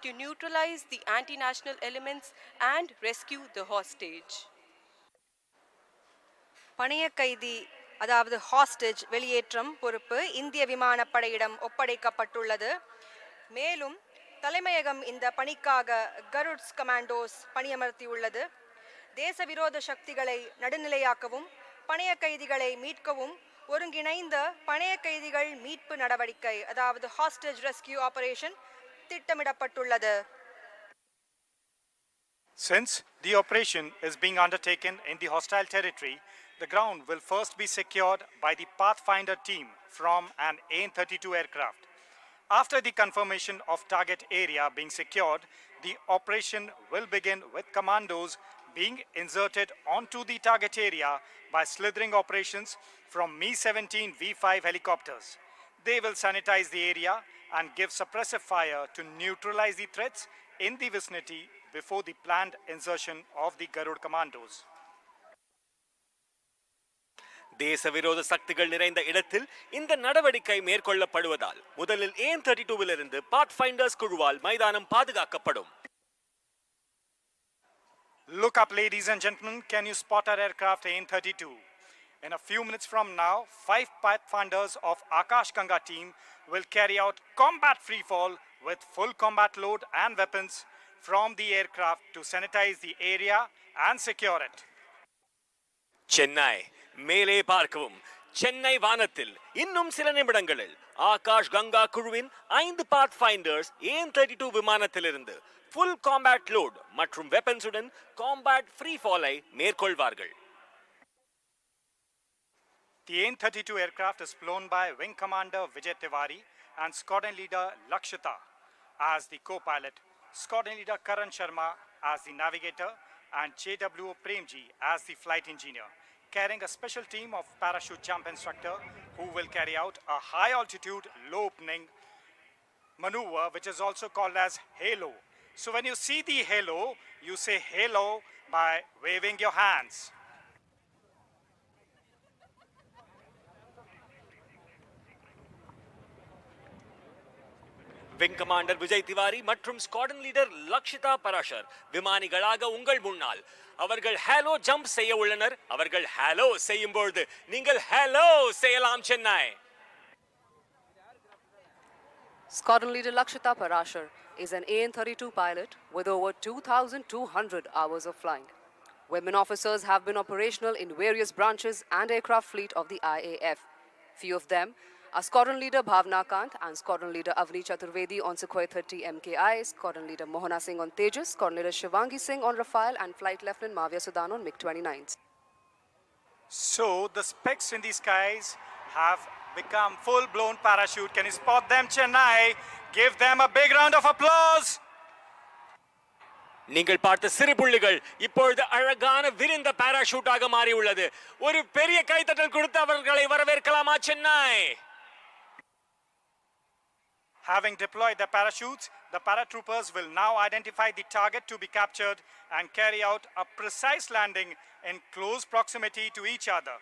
to neutralize the anti-national elements and rescue the hostage. பணைய கைதி அதாவது ஹாஸ்டேஜ் வெளியேற்றம் பொறுப்பு இந்திய விமானப்படையிடம் ஒப்படைக்கப்பட்டுள்ளது. மேலும் தலைமையகம் இந்த பணிக்காக கருட்ஸ் கமாண்டோஸ் பணியமர்த்தியுள்ளது. தேச விரோத சக்திகளை நடுநிலையாக்கவும் பணைய கைதிகளை மீட்கவும் ஒருங்கிணைந்த பணைய கைதிகள் மீட்பு நடவடிக்கை அதாவது ஹாஸ்டேஜ் ரெஸ்கியூ ஆபரேஷன் திட்டமிடப்பட்டுள்ளது. Since the operation is being undertaken in the hostile territory, the ground will first be secured by the Pathfinder team from an AN-32 aircraft. After the confirmation of target area being secured, the operation will begin with commandos being inserted onto the target area by slithering operations from Mi-17 V5 helicopters. They will sanitize the area and give suppressive fire to neutralize the threats in the vicinity before the planned insertion of the Garud commandos. தேச விரோத சக்திகள் நிறைந்த இடத்தில் இந்த நடவடிக்கை மேற்கொள்ளப்படுவதால் முதலில் AN-32 பாத்ஃபைண்டர்ஸ் குழுவால் மைதானம் பாதுகாக்கப்படும். Look up, ladies and gentlemen. Can you spot our aircraft AN-32? In a few minutes from now, 5 pathfinders of Akash Ganga team will carry out combat freefall with full combat load and weapons from the aircraft to sanitize the area and secure it. Chennai, மேலே பார்க்கவும். சென்னை வானத்தில் இன்னும் சில நிமிடங்களில் ஆகாஷ் கங்கா குழுவின் 5 பாத்ஃபைண்டர்ஸ் AN-32 விமானத்திலிருந்து full combat load மற்றும் வெப்பன்ஸுடன் combat free ஃபாலை மேற்கொள்வார்கள். The AN-32 aircraft is flown by Wing Commander Vijay Tiwari and Squadron Leader Lakshita as the co-pilot, Squadron Leader Karan Sharma as the navigator, and JWO Premji as the flight engineer, carrying a special team of parachute jump instructor who will carry out a high altitude low opening maneuver which is also called as halo. So when you see the halo, you say halo by waving your hands. Wing commander Vijay Tiwari மற்றும் squadron leader Lakshitha Parashar விமானிகளாக உங்கள் முன்னால் அவர்கள் hello jump செய்ய உள்ளனர். அவர்கள் hello செய்யும் பொழுது நீங்கள் ஹலோ செய்யலாம் Chennai. Squadron leader Lakshita Parashar is an AN-32 pilot with over 2,200 hours of flying. Women officers have been operational in various branches and aircraft fleet of the IAF. Few of them are Squadron Leader Bhavna Kant and Squadron Leader Avni Chaturvedi on Sukhoi 30 MKI, Squadron Leader Mohana Singh on Tejas, Squadron Leader Shivangi Singh on Rafale, and Flight Lieutenant Mavya Sudan on MiG-29s. So the specks in the skies have become full-blown parachute. Can you spot them, Chennai? Give them a big round of applause. நீங்கள் பார்த்த சிறு புள்ளிகள் இப்பொழுது அழகான விரிந்த பாராஷூட்டாக மாறி உள்ளது. ஒரு பெரிய கைத்தட்டல் கொடுத்து அவர்களை வரவேற்கலாமா Chennai? Having deployed the parachutes, the paratroopers will now identify the target to be captured and carry out a precise landing in close proximity to each other.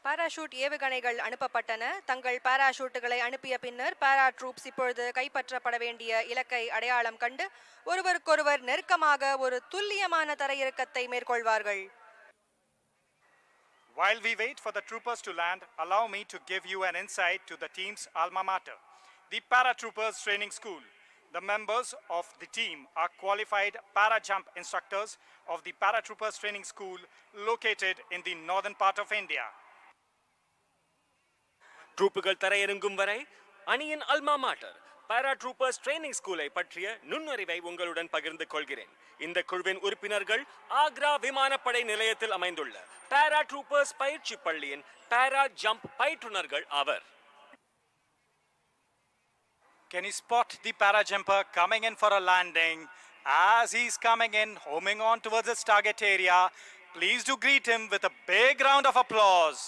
Parachute ஏவுகணைகள் அனுப்பப்பட்டன. தங்கள் பாராஷூட்டுகளை அனுப்பிய பின்னர் பாராட்ரூப்ஸ் இப்பொழுது கைப்பற்றப்பட வேண்டிய இலக்கை அடையாளம் கண்டு ஒருவருக்கொருவர் நெருக்கமாக ஒரு துல்லியமான தரையிறக்கத்தை மேற்கொள்வார்கள். While we wait for the troopers to land, allow me to give you an insight to the team's alma mater, the Paratroopers Training School. The members of the team are qualified para-jump instructors of the Paratroopers Training School located in the northern part of India. ட்ரூப்புகள் தரையிறங்கும் வரை அணியின் அல்மா மாட்டர் பாராட்ரூப்பர்ஸ் training ஸ்கூலை பற்றிய நுண்ணறிவை உங்களுடன் பகிர்ந்து கொள்கிறேன். இந்த குழுவின் உறுப்பினர்கள் ஆக்ரா விமானப்படை நிலையத்தில் அமைந்துள்ள பாராட்ரூப்பர்ஸ் பயிற்சி பள்ளியின் பாரா ஜம்ப் பயிற்றுனர்கள் ஆவர். Can you spot the para-jumper coming in for a landing? As he's coming in, homing on towards his target area, please do greet him with a big round of applause.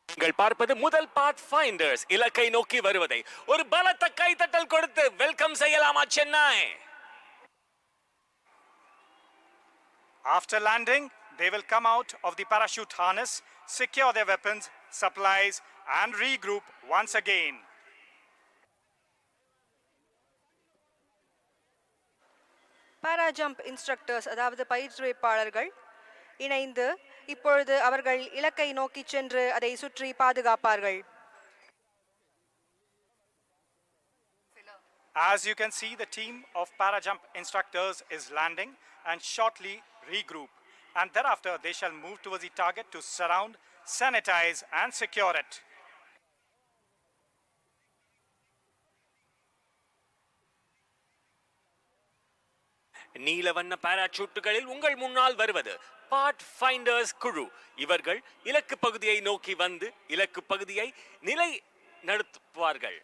நீங்கள் பார்ப்பது முதல் பாத்ஃபைண்டர்ஸ் இலக்கை நோக்கி வருவதை ஒரு பலத்த கைத்தட்டல் கொடுத்து வெல்கம் செய்யலாமா Chennai? After landing, they will come out of the parachute harness, secure their weapons, supplies, and regroup once again. Para jump instructors அதாவது பயிற்றுவிப்பாளர்கள் இணைந்து இப்பொழுது அவர்கள் இலக்கை நோக்கி சென்று அதை சுற்றி பாதுகாப்பார்கள். As you can see, the team of para-jump instructors is landing and shortly regroup. And thereafter, they shall move towards the target to surround, sanitize and secure it. நீலவண்ண பாராசூட்டுகளில் உங்கள் முன்னால் வருவது பாத் ஃபைண்டர்ஸ் குழு. இவர்கள் இலக்கு பகுதியை நோக்கி வந்து இலக்கு பகுதியை நிலை நடத்துவார்கள்.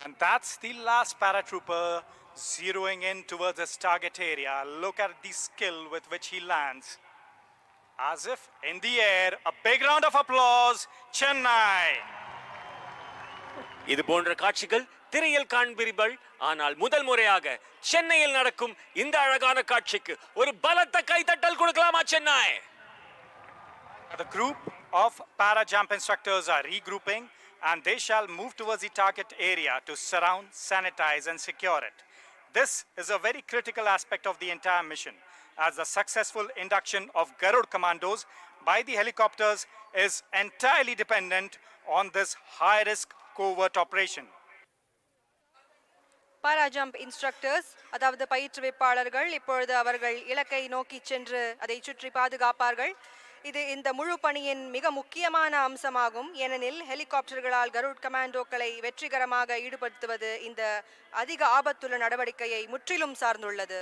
And that's the last paratrooper zeroing in towards his target area. Look at the skill with which he lands. As if in the air, a big round of applause, Chennai. இது போன்ற காட்சிகள் திரையில் காண்பீர்கள். ஆனால் முதல் முறையாக சென்னையில் நடக்கும் இந்த அழகான காட்சிக்கு ஒரு பலத்த கைதட்டல் கொடுக்கலாமா Chennai? The group of para-jump instructors are regrouping and they shall move towards the target area to surround, sanitize and secure it. This is a very critical aspect of the entire mission, as the successful induction of Garud commandos by the helicopters is entirely dependent on this high-risk covert operation. Para jump instructors அதாவது பயிற்றுவிப்பாளர்கள் இப்பொழுது அவர்கள் இலக்கை நோக்கி சென்று அதை சுற்றி பாதுகாப்பார்கள். இது இந்த முழு பணியின் மிக முக்கியமான அம்சமாகும். ஏனெனில் ஹெலிகாப்டர்களால் கருட் கமாண்டோக்களை வெற்றிகரமாக ஈடுபடுத்துவது இந்த அதிக ஆபத்துள்ள நடவடிக்கையை முற்றிலும் சார்ந்துள்ளது.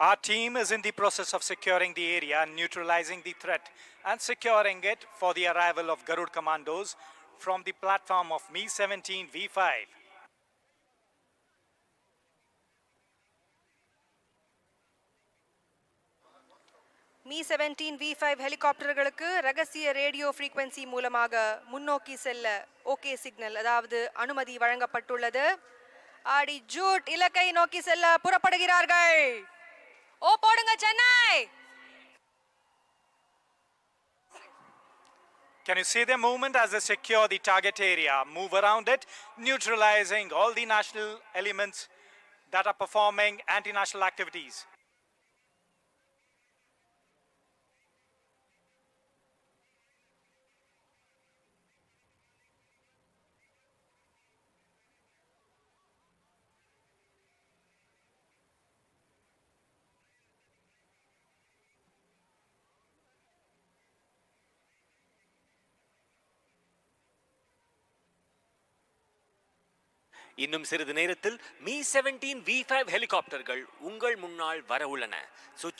Our team is in the process of securing the area, neutralizing the threat and securing it for the arrival of Garud commandos from the platform of Mi-17 V5. Mi-17 V5 ஹெலிகாப்டர்களுக்கு ரகசிய ரேடியோ ஃப்ரீக்வன்சி மூலமாக முன்னோக்கி செல்ல okay signal அதாவது அனுமதி வழங்கப்பட்டுள்ளது. ஆடி Jude இலக்கை நோக்கி செல்ல புறப்படுகிறார்கள். ஓ போடுங்க Chennai. Can you see their movement as they secure the target area, move around it, neutralizing all the national elements that are performing anti-national activities? இன்னும் சிறிது நேரத்தில் Mi-17 V5 ஹெலிகாப்டர்கள் உங்கள் முன்னால் வர உள்ளன.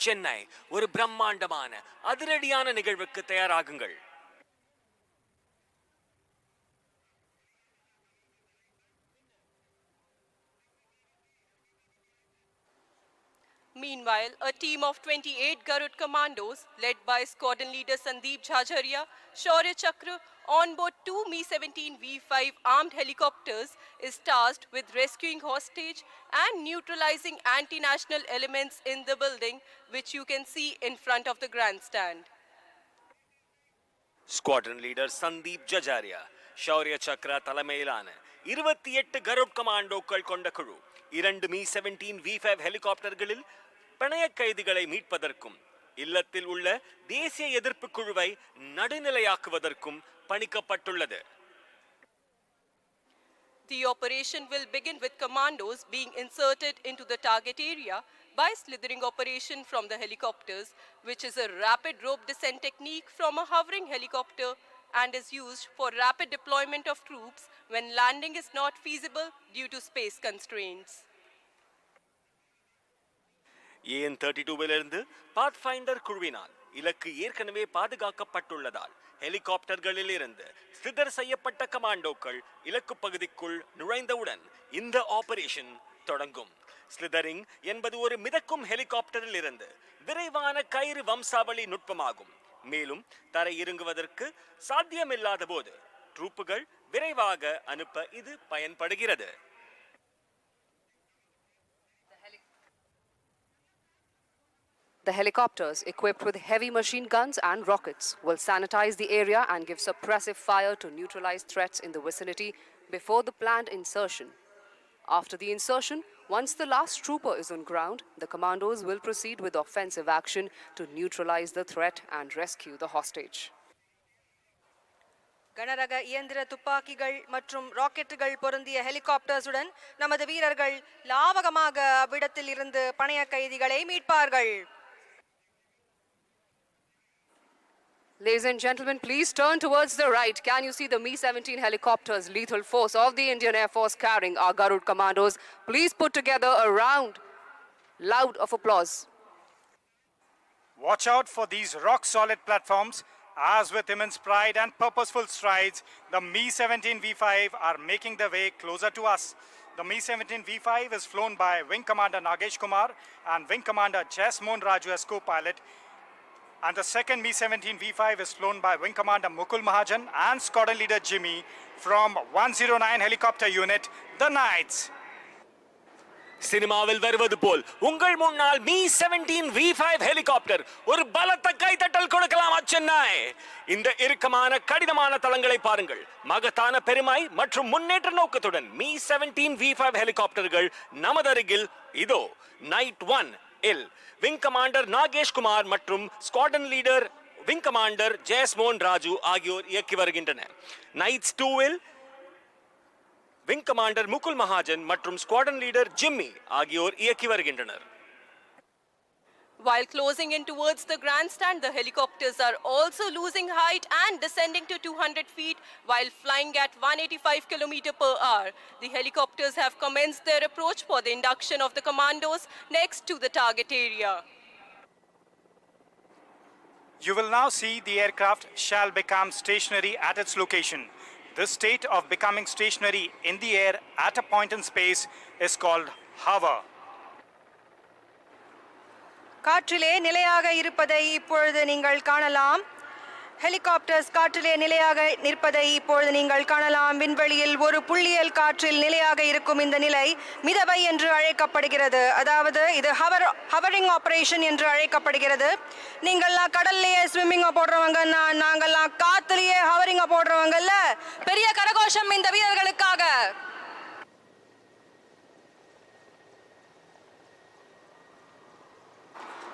சென்னை ஒரு பிரம்மாண்டமான அதிரடியான நிகழ்வுக்கு தயாராகுங்கள். Meanwhile, a team of 28 Garud commandos, led by squadron leader Sandeep Jhajaria, Shaurya Chakra, on board two Mi-17 V5 armed helicopters, is tasked with rescuing hostage and neutralizing anti-national elements in the building, which you can see in front of the grandstand. Squadron leader Sandeep Jajaria, Shaurya Chakra தலைமையிலான 28 கருட் கமாண்டோக்கள் கொண்ட குழு 2 Mi-17 V5 ஹெலிகாப்டர்களில் பிணைய கைதிகளை மீட்பதற்கும் இல்லத்தில் உள்ள தேசிய எதிர்ப்பு குழுவை நடுநிலையாக்குவதற்கும் பணிக்கப்பட்டுள்ளது. The operation will begin with commandos being inserted into the target area by slithering operation from the helicopters, which is a rapid rope descent technique from a hovering helicopter and is used for rapid deployment of troops when landing is not feasible due to space constraints. AN-32 pathfinder குழுவினால் இலக்கு ஏற்கனவே பாதுகாக்கப்பட்டுள்ளதால் ஹெலிகாப்டர்களில் இருந்து slither செய்யப்பட்ட கமாண்டோக்கள் இலக்கு பகுதிக்குள் நுழைந்தவுடன் இந்த operation தொடங்கும். ஸ்லிதரிங் என்பது ஒரு மிதக்கும் ஹெலிகாப்டரில் இருந்து விரைவான கயிறு வம்சாவளி நுட்பமாகும். மேலும் தரை இறங்குவதற்கு சாத்தியமில்லாத போது ட்ரூப்புகள் விரைவாக அனுப்ப இது பயன்படுகிறது. The helicopters, equipped with heavy machine guns and rockets, will sanitize the area and give suppressive fire to neutralize threats in the vicinity before the planned insertion. After the insertion, once the last trooper is on ground, the commandos will proceed with offensive action to neutralize the threat and rescue the hostage. கனரக இயந்திர துப்பாக்கிகள் மற்றும் ராக்கெட்டுகள் பொருந்திய ஹெலிகாப்டர்ஸுடன் நமது வீரர்கள் லாவகமாக அவ்விடத்தில் இருந்து பணைய கைதிகளை மீட்பார்கள். Ladies and gentlemen, please turn towards the right. Can you see the Mi-17 helicopters, lethal force of the Indian Air Force carrying our Garud commandos? Please put together a round, loud of applause. Watch out for these rock-solid platforms. As with immense pride and purposeful strides, the Mi-17 V5 are making their way closer to us. The Mi-17 V5 is flown by Wing Commander Nagesh Kumar and Wing Commander Jasmine Raju as co-pilot. And the second Mi-17 V5 is flown by Wing Commander Mukul Mahajan and Squadron Leader Jimmy from 109 Helicopter Unit, the Knights. சினிமாவில் வருவது போல் உங்கள் முன்னால் Mi-17 V5 helicopter ஒரு பலத்த கைதட்டல் கொடுக்கலாம் சென்னை. இந்த இறுக்கமான கடினமான தளங்களை பாருங்கள். மகத்தான பெருமை மற்றும் முன்னேற்ற நோக்கத்துடன் Mi-17 V5 ஹெலிகாப்டர்கள் நமது அருகில் இதோ நைட் 1 இல் விங் கமாண்டர் நாகேஷ் குமார் மற்றும் squadron leader wing commander Jayasmohan Raju ஆகியோர் இயக்கி வருகின்றன. நைட்ஸ் 2 இல் விங் கமாண்டர் முகுல் மகாஜன் மற்றும் ஸ்குவாட்ரன் லீடர் ஜிம்மி ஆகியோர் இயக்கி வருகின்றனர். While closing in towards the grandstand, the helicopters are also losing height and descending to 200 feet while flying at 185 km per hour. The helicopters have commenced their approach for the induction of the commandos next to the target area. You will now see the aircraft shall become stationary at its location. This state of becoming stationary in the air at a point in space is called hover. காற்றிலே நிலையாக இருப்பதை இப்பொழுது நீங்கள் காணலாம். Helicopters காற்றிலே நிலையாக நிற்பதை இப்பொழுது நீங்கள் காணலாம். விண்வெளியில் ஒரு புள்ளியல் காற்றில் நிலையாக இருக்கும் இந்த நிலை மிதவை என்று அழைக்கப்படுகிறது. அதாவது இது ஹவரிங் ஆபரேஷன் என்று அழைக்கப்படுகிறது. நீங்கள்லாம் கடல்லையே ஸ்விம்மிங்கை போடுறவங்க, நாங்கள்லாம் காத்துலேயே ஹவரிங்கை போடுறவங்கல்ல. பெரிய கரகோஷம் இந்த வீரர்களுக்காக.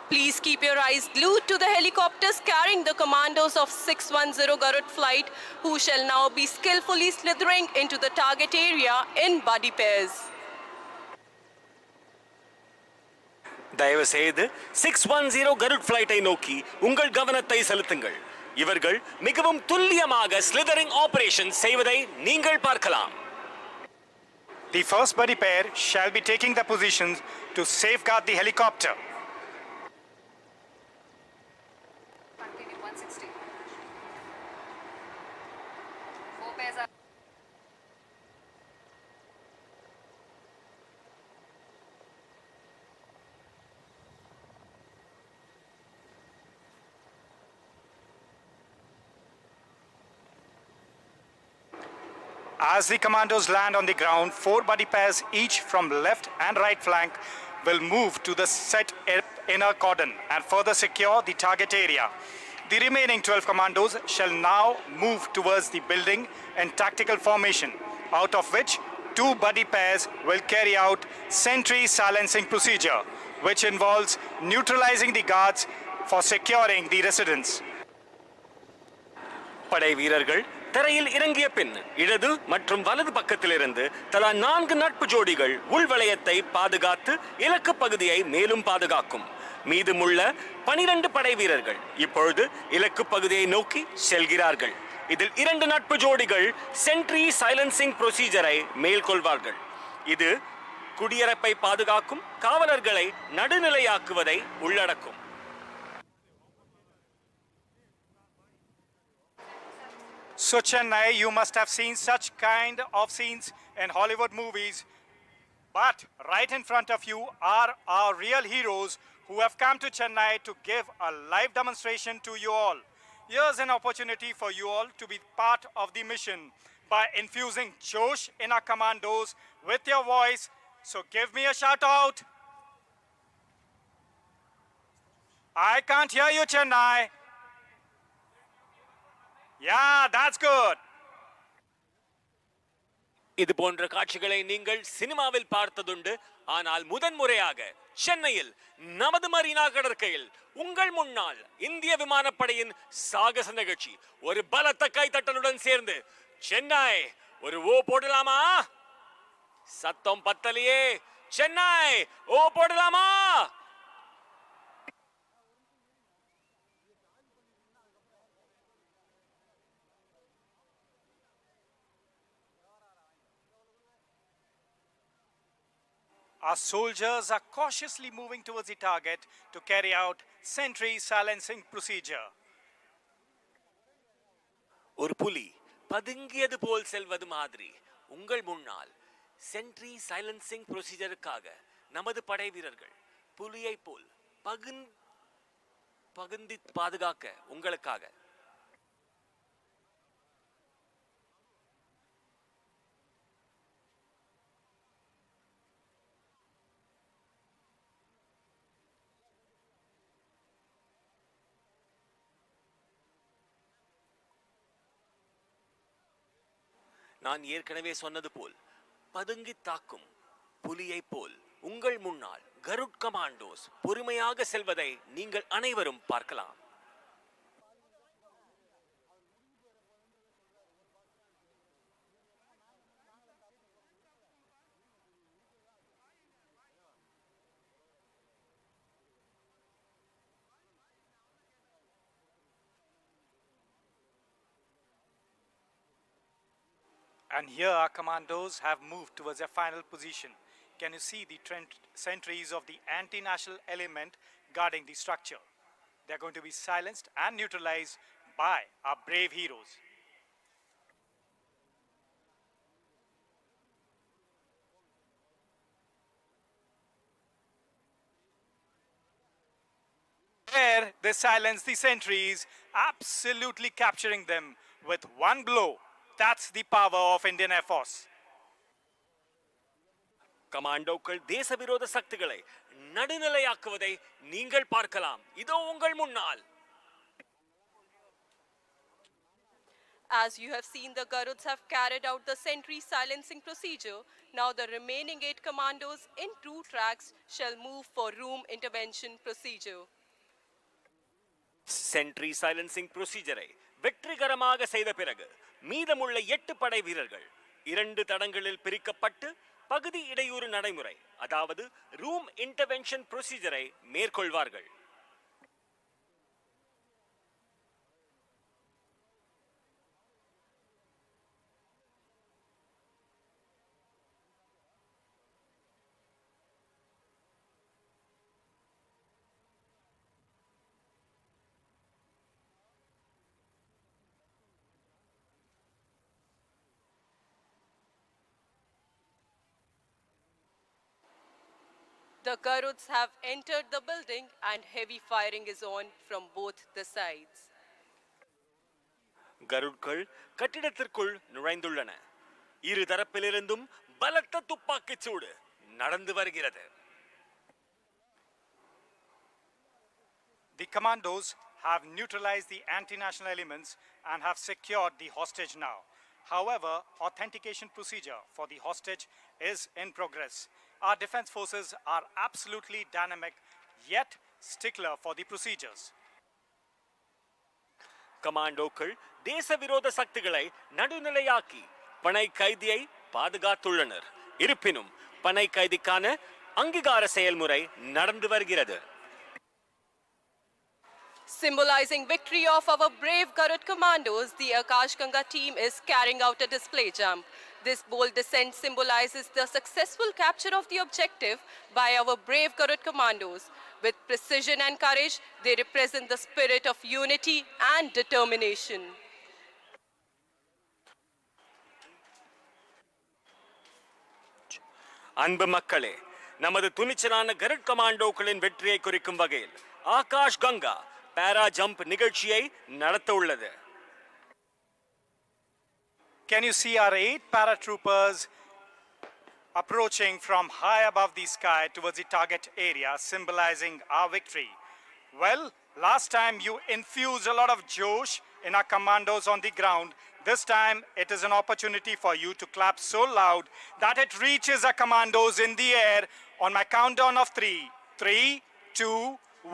Please keep your eyes glued to the helicopters carrying the commandos of 610 Garud flight, who shall now be skillfully slithering into the target area in buddy pairs. தயவு செய்து 610 கருட் ஃபிளைட்டை நோக்கி உங்கள் கவனத்தை செலுத்துங்கள். இவர்கள் மிகவும் துல்லியமாக ஸ்லிதரிங் ஆபரேஷன் செய்வதை நீங்கள் பார்க்கலாம். The first buddy pair shall be taking their positions to safeguard the helicopter. Continue 160. 4 pairs are As the commandos land on the ground, 4 buddy pairs each from left and right flank will move to the set inner cordon and further secure the target area. The remaining 12 commandos shall now move towards the building in tactical formation, out of which 2 buddy pairs will carry out sentry silencing procedure, which involves neutralizing the guards for securing the residence. படை வீரர்கள் தரையில் இறங்கிய பின் இடது மற்றும் வலது பக்கத்திலிருந்து தலா 4 நட்பு ஜோடிகள் உள்வளையத்தை பாதுகாத்து இலக்கு பகுதியை மேலும் பாதுகாக்கும். மீதமுள்ள 12 படை வீரர்கள் இப்பொழுது இலக்கு பகுதியை நோக்கி செல்கிறார்கள். இதில் 2 நட்பு ஜோடிகள் சென்ட்ரி சைலன்சிங் ப்ரொசீஜரை மேற்கொள்வார்கள். இது குடியரப்பை பாதுகாக்கும் காவலர்களை நடுநிலையாக்குவதை உள்ளடக்கும். So Chennai, you must have seen such kind of scenes in Hollywood movies, but right in front of you are our real heroes who have come to Chennai to give a live demonstration to you all. Here's an opportunity for you all to be part of the mission by infusing Josh in our commandos with your voice. So give me a shout out. I can't hear you, Chennai. Yeah, that's good. இது போன்ற காட்சிகளை நீங்கள் சினிமாவில் பார்த்ததுண்டு. ஆனால் முதன்முறையாக சென்னையில் நமது Marina கடற்கையில் உங்கள் முன்னால் இந்திய விமானப்படையின் சாகச நிகழ்ச்சி ஒரு பலத்த கைத்தட்டலுடன் சேர்ந்து சென்னை ஒரு ஓ போடலாமா? சத்தம் பத்தலையே. சென்னை ஓ போடலாமா? Our soldiers are cautiously moving towards the target to carry out sentry silencing procedure. ஒரு புலி பதுங்கியது போல் செல்வது மாதிரி உங்கள் முன்னால் சென்ட்ரி சைலன்சிங் ப்ரொசீஜருக்காக நமது படை வீரர்கள் புலியை போல் பகுந்தி பாதுகாக்க உங்களுக்காக. நான் ஏற்கனவே சொன்னது போல் பதுங்கி தாக்கும் புலியை போல் உங்கள் முன்னால் கருட் கமாண்டோஸ் பொறுமையாக செல்வதை நீங்கள் அனைவரும் பார்க்கலாம். And here our commandos have moved towards their final position. Can you see the sentries of the anti-national element guarding the structure? They are going to be silenced and neutralized by our brave heroes. There they silence the sentries, absolutely capturing them with one blow. That's the power of Indian Air Force. கமாண்டோக்கள் தேச விரோத சக்திகளை நடுநிலையாக்குவதை நீங்கள் பார்க்கலாம். இதோ உங்கள் முன்னால். As you have seen, the Garuds have carried out the sentry silencing procedure. Now the remaining 8 commandos in 2 tracks shall move for room intervention procedure. Sentry silencing ப்ரொசீஜரை வெற்றிகரமாக செய்த பிறகு மீதமுள்ள 8 படை வீரர்கள் 2 தடங்களில் பிரிக்கப்பட்டு பகுதி இடையூறு நடைமுறை, அதாவது ரூம் இன்டர்வென்ஷன் ப்ரொசீஜரை மேற்கொள்வார்கள். The Garuds have entered the building and heavy firing is on from both the sides. கருட்கள் கட்டிடத்திற்குள் நுழைந்துள்ளன. இரு தரப்பிலிருந்தும் பலத்த துப்பாக்கிச் சூடு நடந்து வருகிறது. The commandos have neutralized the anti-national elements and have secured the hostage now. However, authentication procedure for the hostage is in progress. Our defense forces are absolutely dynamic, yet stickler for the procedures. கமாண்டோக்கள் தேச விரோத சக்திகளை நடுநிலையாக்கி பனை கைதியை பாதுகாத்துள்ளனர். இருப்பினும் பனை கைதிக்கான அங்கீகார செயல்முறை நடந்து வருகிறது. Symbolizing victory of our brave Garud commandos, the Akash Ganga team is carrying out a display jump. This bold descent symbolizes the successful capture of the objective by our brave Garud commandos. With precision and courage, they represent the spirit of unity and determination. அன்பு மக்களே, நமது துணிச்சலான கருட் கமாண்டோக்களின் வெற்றியை குறிக்கும் வகையில் ஆகாஷ் கங்கா பாரா jump நிகழ்ச்சியை நடத்த உள்ளது. Can you see our 8 paratroopers approaching from high above the sky towards the target area, symbolizing our victory? Well, last time you infused a lot of josh in our commandos on the ground. This time it is an opportunity for you to clap so loud that it reaches our commandos in the air on my countdown of 3. 3, 2,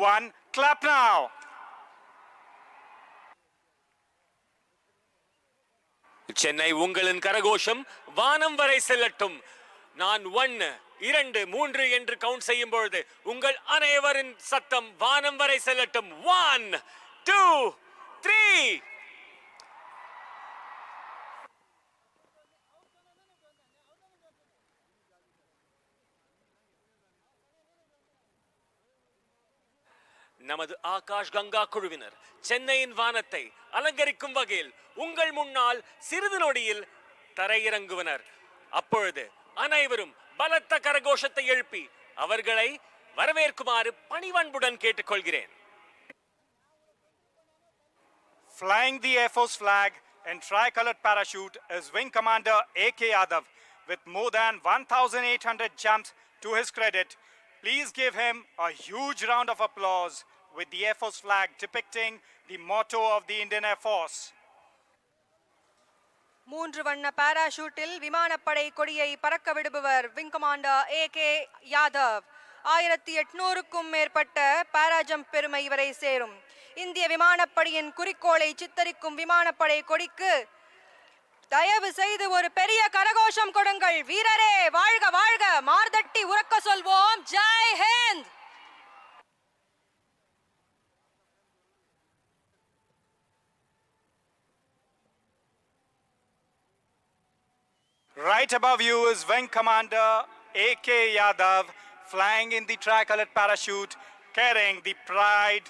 1, clap now! Chennai உங்களின் கரகோஷம் வானம் வரை செல்லட்டும். நான் 1, 2, 3 என்று count செய்யும் பொழுது உங்கள் அனைவரின் சத்தம் வானம் வரை செல்லட்டும். 1, 2, 3. நமது ஆகாஷ் கங்கா குழுவினர் சென்னையின் வானத்தை அலங்கரிக்கும் வகையில் உங்கள் முன்னால் சிறிது நொடியில் தரையிறங்குவனர். அப்பொழுது அனைவரும் பலத்த கரகோஷத்தை எழுப்பி அவர்களை வரவேற்குமாறு பணிவன்புடன் கேட்டுக்கொள்கிறேன். Flying the Air Force flag and tricolored parachute is Wing Commander A.K. Yadav with more than 1,800 jumps to his credit. Please give him a huge round of applause with the Air Force flag depicting the motto of the Indian Air Force. 3 வண்ண பாராஷூட்டில் விமானப்படை கொடியை பறக்க விடுபவர் wing commander AK. Yadav. 1800க்கும் மேற்பட்ட பாராஜம்ப் பெருமை இவரை சேரும். இந்திய விமானப்படையின் குறிக்கோளை சித்தரிக்கும் விமானப்படை கொடிக்கு தயவு செய்து ஒரு பெரிய கரகோஷம் கொடுங்கள். வீரரே வாழ்க வாழ்க, மார்தட்டி உறக்க சொல்வோம், Jai Hind. Right above you is Wing Commander A.K. Yadav flying in the tricolored parachute carrying the Pride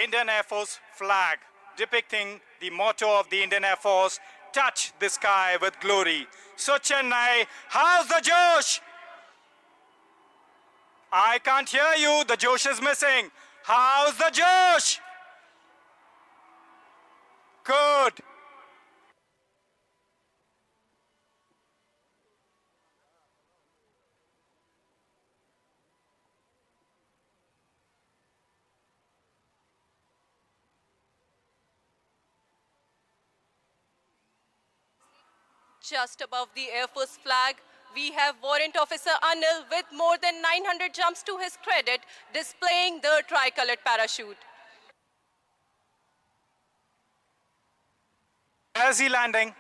Indian Air Force flag depicting the motto of the Indian Air Force, touch the sky with glory. So Chennai, how's the Josh? I can't hear you, the Josh is missing. How's the Josh? Good. Just above the Air Force flag, we have Warrant Officer Anil with more than 900 jumps to his credit, displaying the tricolored parachute. Where is he landing?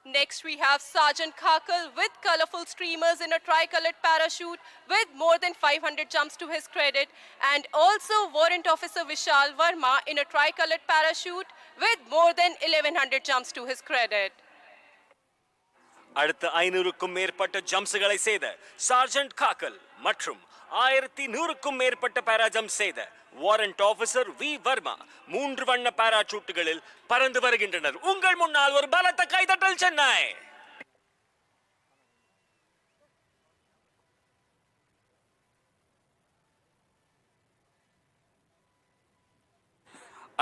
Next, we have Sergeant Khakal with colorful streamers in a tricolored parachute with more than 500 jumps to his credit, and also Warrant Officer Vishal Verma in a tricolored parachute with more than 1100 jumps to his credit. அடுத்த 500க்கும் மேற்பட்ட ஜம்ப்ஸ்களை செய்த sergeant Gaggal மற்றும் 1100க்கும் மேற்பட்ட பாராஜம்ப் செய்த warrant officer we Verma 3 வண்ண பாராசூட்டுகளில் பறந்து வருகின்றனர். உங்கள் முன்னால் ஒரு பலத்த கைதட்டல் சென்னை.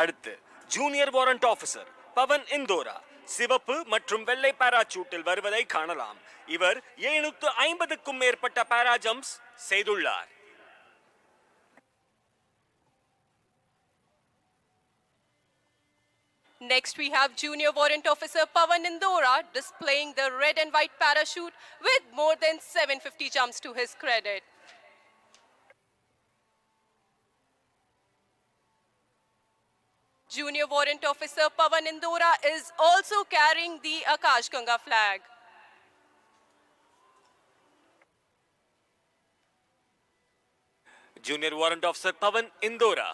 அடுத்து ஜூனியர் வாரண்ட் ஆபீசர் பவன் இந்தோரா சிவப்பு மற்றும் வெள்ளை பாராசூட்டில் வருவதை காணலாம். இவர் 750க்கும் மேற்பட்ட பாரா ஜம்ப்ஸ் செய்துள்ளார். Next, we have Junior Warrant Officer Pavan Indora displaying the red and white parachute with more than 750 jumps to his credit. Junior Warrant Officer Pavan Indora is also carrying the Akash Ganga flag. Junior warrant officer Pavan Indora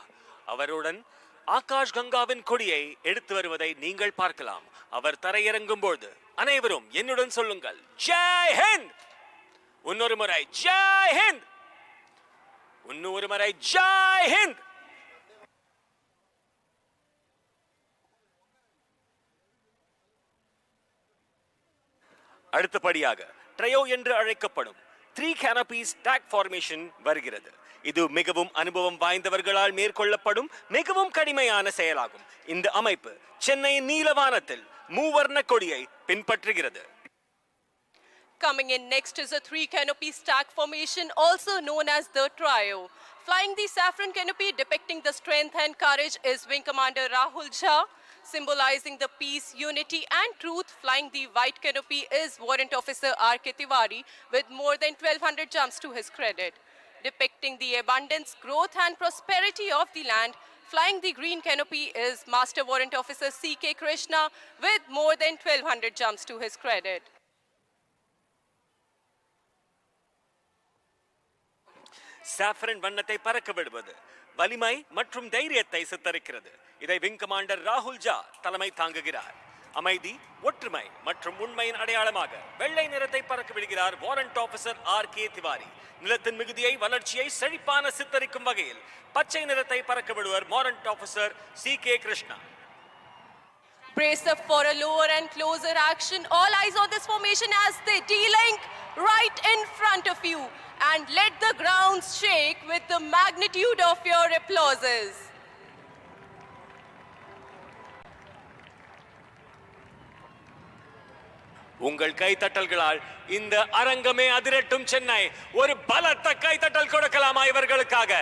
அவருடன் ஆகாஷ் கங்காவின் கொடியை எடுத்து வருவதை நீங்கள் பார்க்கலாம். அவர் தரையிறங்கும் போது அனைவரும் என்னுடன் சொல்லுங்கள், ஜெய் ஹிந்த். இன்னொரு முறை ஜெய் ஹிந்த். இன்னொரு முறை ஜெய் ஹிந்த். அடுத்தபடியாக ட்ரையோ என்று அழைக்கப்படும் 3 canopies stack formation வருகிறது. இது மிகவும் அனுபவம் வாய்ந்தவர்களால் மேற்கொள்ளப்படும் மிகவும் கடிமையான செயலாகும். இந்த அமைப்பு சென்னை நீலவானத்தில் மூவர்ண கொடியை பின்பற்றுகிறது. Coming in next is a 3 canopy stack formation, also known as the trio. Flying the saffron canopy depicting the strength and courage is Wing Commander Rahul Jha. Symbolizing the peace, unity and truth, flying the white canopy is Warrant Officer R.K. Tiwari with more than 1200 jumps to his credit. Depicting the abundance, growth and prosperity of the land, flying the green canopy is Master Warrant Officer C.K. Krishna with more than 1200 jumps to his credit. Saffron வண்ணத்தை பறக்க விடுவது வலிமை மற்றும் தைரியத்தை சித்தரிக்கிறது. இதை wing commander ராகுல் ஜா தலைமை தாங்குகிறார். அமைதி, ஒற்றுமை மற்றும் உண்மையின் அடையாளமாக வெள்ளை நிறத்தை பறக்க விடுகிறார் வாரண்ட் ஆபீசர் ஆர்.கே. திவாரி. நிலத்தின் மிகுதியை, வளர்ச்சியை, செழிப்பான சித்தரிக்கும் வகையில் பச்சை நிறத்தை பறக்க விடுவர் warrant officer சி.கே. Krishna. Brace up for a lower and closer action. All eyes on this formation as they de-link right in front of you. And let the ground shake with the magnitude of your applauses. உங்கள் கைத்தட்டல்களால் இந்த அரங்கமே அதிரட்டும். சென்னை ஒரு பலத்த கைத்தட்டல் கொடுக்கலாமா இவர்களுக்காக?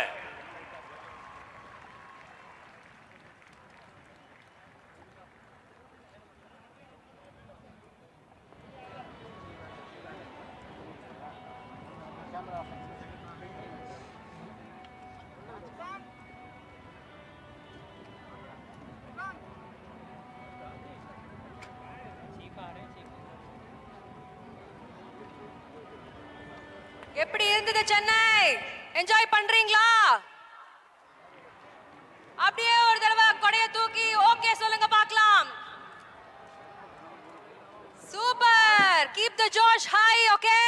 எப்படி இருந்தது Chennai? Enjoy பண்றீங்களா? அப்படியே ஒரு தடவை கொடைய தூக்கி ஓகே சொல்லுங்க பார்க்கலாம். Super. Keep the Josh high. Okay.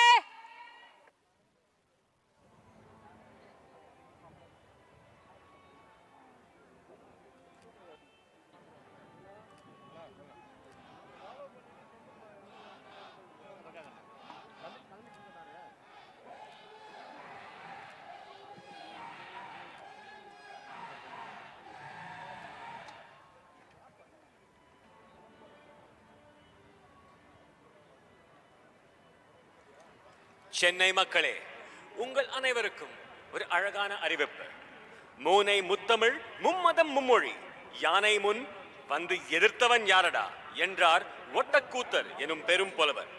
Chennai மக்களே, உங்கள் அனைவருக்கும் ஒரு அழகான அறிவிப்பு. மூனை முத்தமிழ், மும்மதம் மும்மொழி, யானை முன் வந்து எதிர்த்தவன் யாரடா என்றார் ஒட்டக்கூத்தர் எனும் பெரும் புலவர்.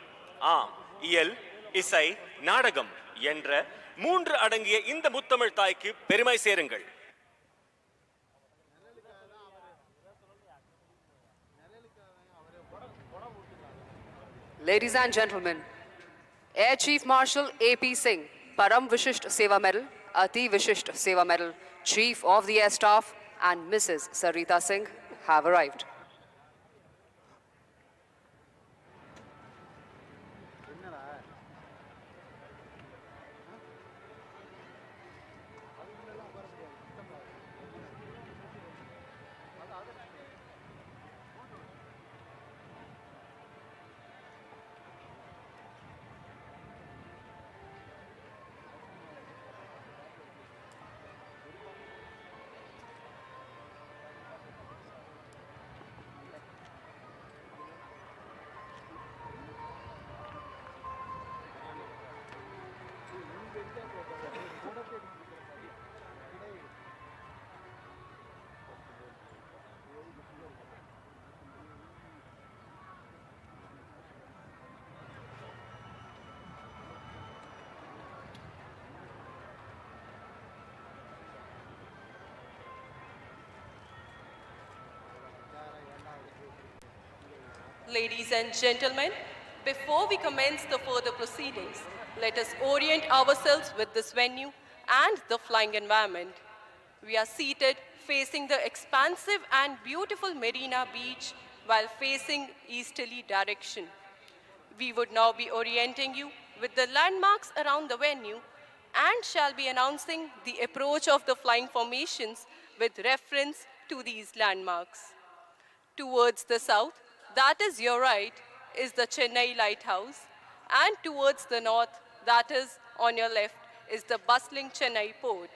ஆம், இயல், இசை, நாடகம் என்ற 3 அடங்கிய இந்த முத்தமிழ் தாய்க்கு பெருமை சேருங்கள். Ladies and gentlemen, Air Chief Marshal A.P. Singh, Param Vishisht Seva Medal, Ati Vishisht Seva Medal, Chief of the Air Staff and Mrs. Sarita Singh have arrived. Ladies and gentlemen, before we commence the further proceedings, let us orient ourselves with this venue and the flying environment. We are seated facing the expansive and beautiful Marina beach while facing easterly direction. We would now be orienting you with the landmarks around the venue and shall be announcing the approach of the flying formations with reference to these landmarks. Towards the south, that is your right, is the Chennai lighthouse, and towards the north, that is on your left, is the bustling Chennai port.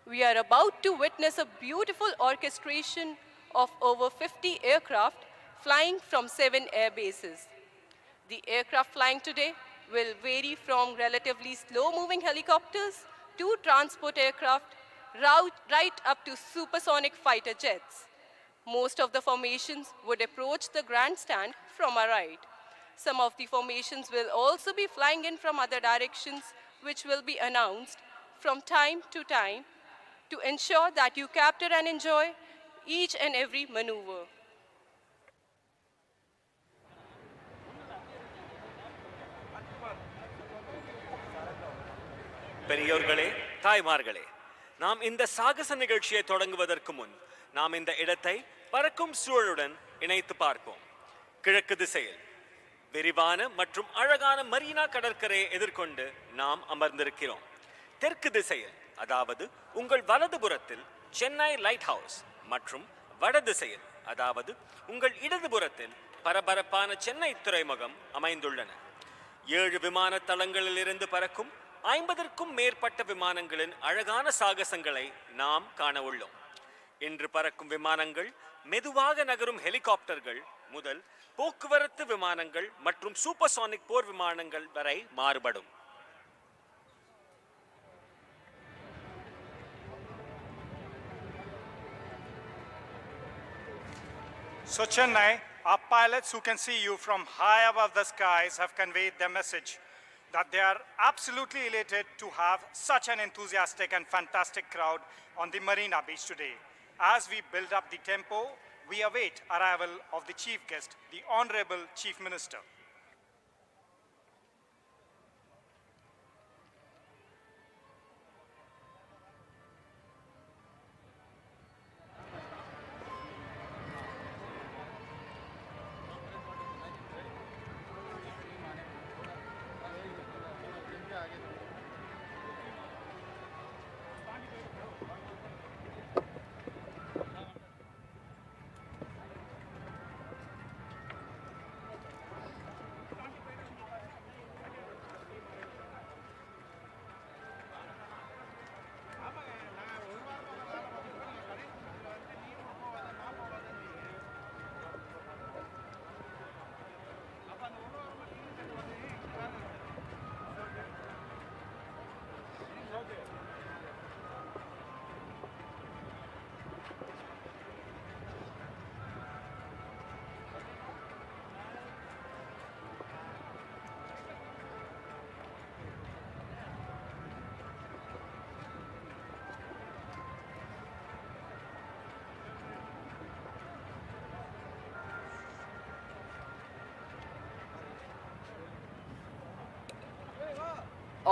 We are about to witness a beautiful orchestration of over 50 aircraft flying from 7 air bases. The aircraft flying today will vary from relatively slow-moving helicopters to transport aircraft, right up to supersonic fighter jets. Most of the formations would approach the grandstand from our right. Some of the formations will also be flying in from other directions, which will be announced from time to time to ensure that you capture and enjoy each and every maneuver. பெரியோர்களே, தாய்மார்களே, நாம் இந்த சாகச நிகழ்ச்சியை தொடங்குவதற்கு முன் நாம் இந்த இடத்தை பறக்கும் சூழலுடன் இணைத்து பார்ப்போம். கிழக்கு திசையில் விரிவான மற்றும் அழகான மரீனா கடற்கரையை எதிர்கொண்டு நாம் அமர்ந்திருக்கிறோம். தெற்கு திசையில், அதாவது உங்கள் வலதுபுறத்தில் சென்னை லைட் ஹவுஸ் மற்றும் வட திசையில், அதாவது உங்கள் இடதுபுறத்தில் பரபரப்பான சென்னை துறைமுகம் அமைந்துள்ளன. 7 விமான தளங்களிலிருந்து பறக்கும் 50க்கும் மேற்பட்ட விமானங்களின் அழகான சாகசங்களை நாம் காண உள்ளோம். இன்று பறக்கும் விமானங்கள் மெதுவாக நகரும் ஹெலிகாப்டர்கள் முதல் போக்குவரத்து விமானங்கள் மற்றும் சூப்பர்சானிக் போர் விமானங்கள் வரை மாறுபடும். So Chennai, our pilots who can see you from high above the skies have conveyed their message that they are absolutely elated to have such an enthusiastic and fantastic crowd on the Marina beach today. As we build up the tempo, we await arrival of the chief guest, the Honorable Chief Minister.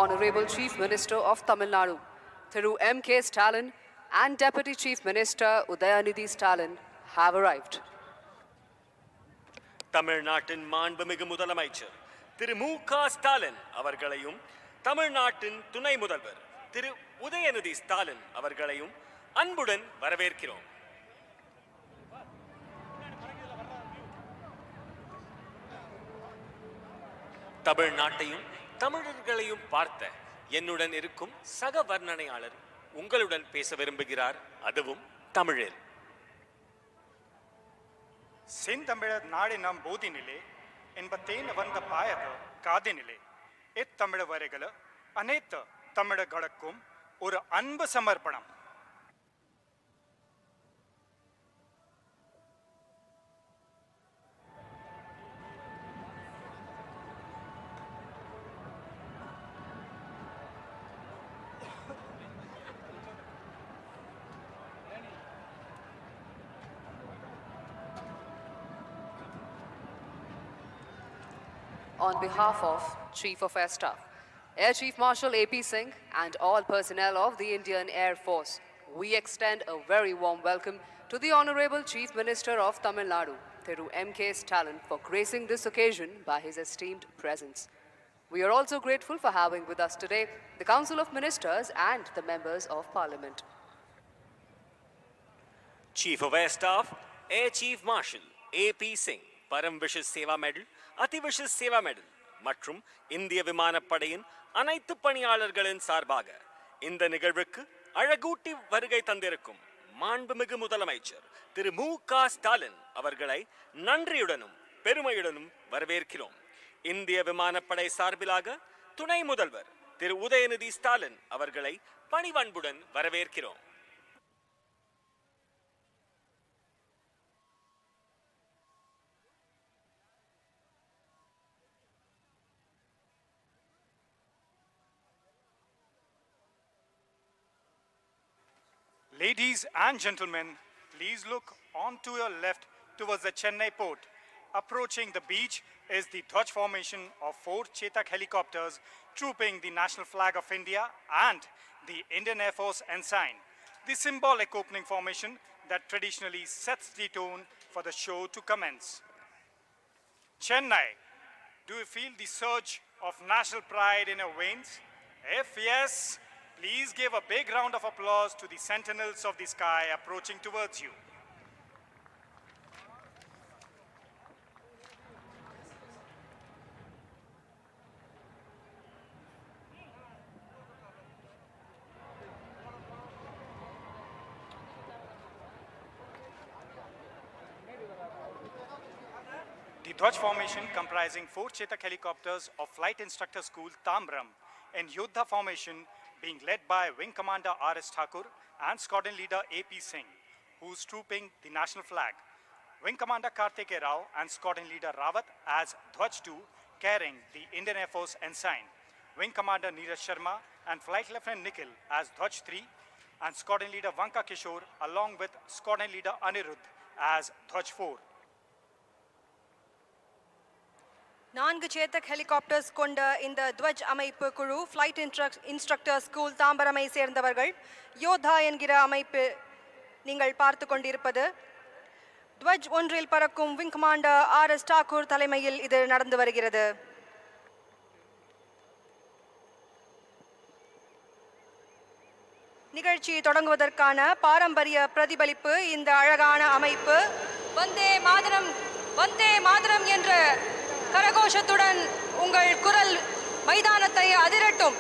Honorable Chief Minister of Tamil Nadu, Thiru M.K. Stalin and Deputy Chief Minister Udayanidhi Stalin have arrived. தமிழ்நாட்டின் மாண்புமிகு முதலமைச்சர் திரு மு.க. ஸ்டாலின் அவர்களையும் தமிழ்நாட்டின் துணை முதல்வர் திரு உதயநிதி ஸ்டாலின் அவர்களையும் அன்புடன் வரவேற்கிறோம். தமிழ்நாட்டையும் தமிழர்களையும் பார்த்த என்னுடன் இருக்கும் சக வர்ணனையாளர் உங்களுடன் பேச விரும்புகிறார், அதுவும் தமிழில். செந்தமிழர் நாடினம் போதினிலே என்பத்தேன் வந்த பாயத காதினிலே இத்தமிழ் வரைகள அனைத்து தமிழர்களுக்கும் ஒரு அன்பு சமர்ப்பணம். On behalf of Chief of Air Staff, Air Chief Marshal A.P. Singh and all personnel of the Indian Air Force, we extend a very warm welcome to the Honorable Chief Minister of Tamil Nadu, Thiru M.K. Stalin, for gracing this occasion by his esteemed presence. We are also grateful for having with us today the Council of Ministers and the members of Parliament. Chief of Air Staff, Air Chief Marshal A.P. Singh, Param Vishis Seva Medal, Ati Vishis Seva Medal, மற்றும் இந்திய விமானப்படையின் அனைத்து பணியாளர்களின் சார்பாக இந்த நிகழ்வுக்கு அழகூட்டி வருகை தந்திருக்கும் மாண்புமிகு முதலமைச்சர் திரு மு.க. ஸ்டாலின் அவர்களை நன்றியுடனும் பெருமையுடனும் வரவேற்கிறோம். இந்திய விமானப்படை சார்பிலாக துணை முதல்வர் திரு உதயநிதி ஸ்டாலின் அவர்களை பணிவன்புடன் வரவேற்கிறோம். Ladies and gentlemen, please look on to your left towards the Chennai port. Approaching the beach is the Dhwaj formation of 4 Chetak helicopters trooping the national flag of India and the Indian Air Force ensign. The symbolic opening formation that traditionally sets the tone for the show to commence. Chennai, do you feel the surge of national pride in your veins? If yes, please give a big round of applause to the sentinels of the sky approaching towards you. The Dhwaj formation comprising 4 Chetak helicopters of Flight Instructor School Tambram and Yodha formation being led by Wing Commander R.S. Thakur and Squadron Leader A.P. Singh, who's trooping the national flag. Wing Commander Kartike Rao and Squadron Leader Rawat as Dhwaj 2 carrying the Indian Air Force ensign. Wing Commander Neeraj Sharma and Flight Lieutenant Nikhil as Dhwaj 3 and Squadron Leader Vanka Kishore along with Squadron Leader Anirudh as Dhwaj 4. 4 Chetak helicopters கொண்ட இந்த துவஜ் அமைப்பு குழு flight instructor school தாம்பரமை சேர்ந்தவர்கள். யோதா என்கிற அமைப்பு நீங்கள் பார்த்து கொண்டிருப்பது. துவஜ் ஒன்றில் பறக்கும் விங் கமாண்டர் ஆர்.எஸ். தாக்கூர் தலைமையில் இது நடந்து வருகிறது. நிகழ்ச்சி தொடங்குவதற்கான பாரம்பரிய பிரதிபலிப்பு இந்த அழகான அமைப்பு. வந்தே மாதரம் வந்தே மாதரம் என்ற கரகோஷத்துடன் உங்கள் குரல் மைதானத்தை அதிரட்டும்.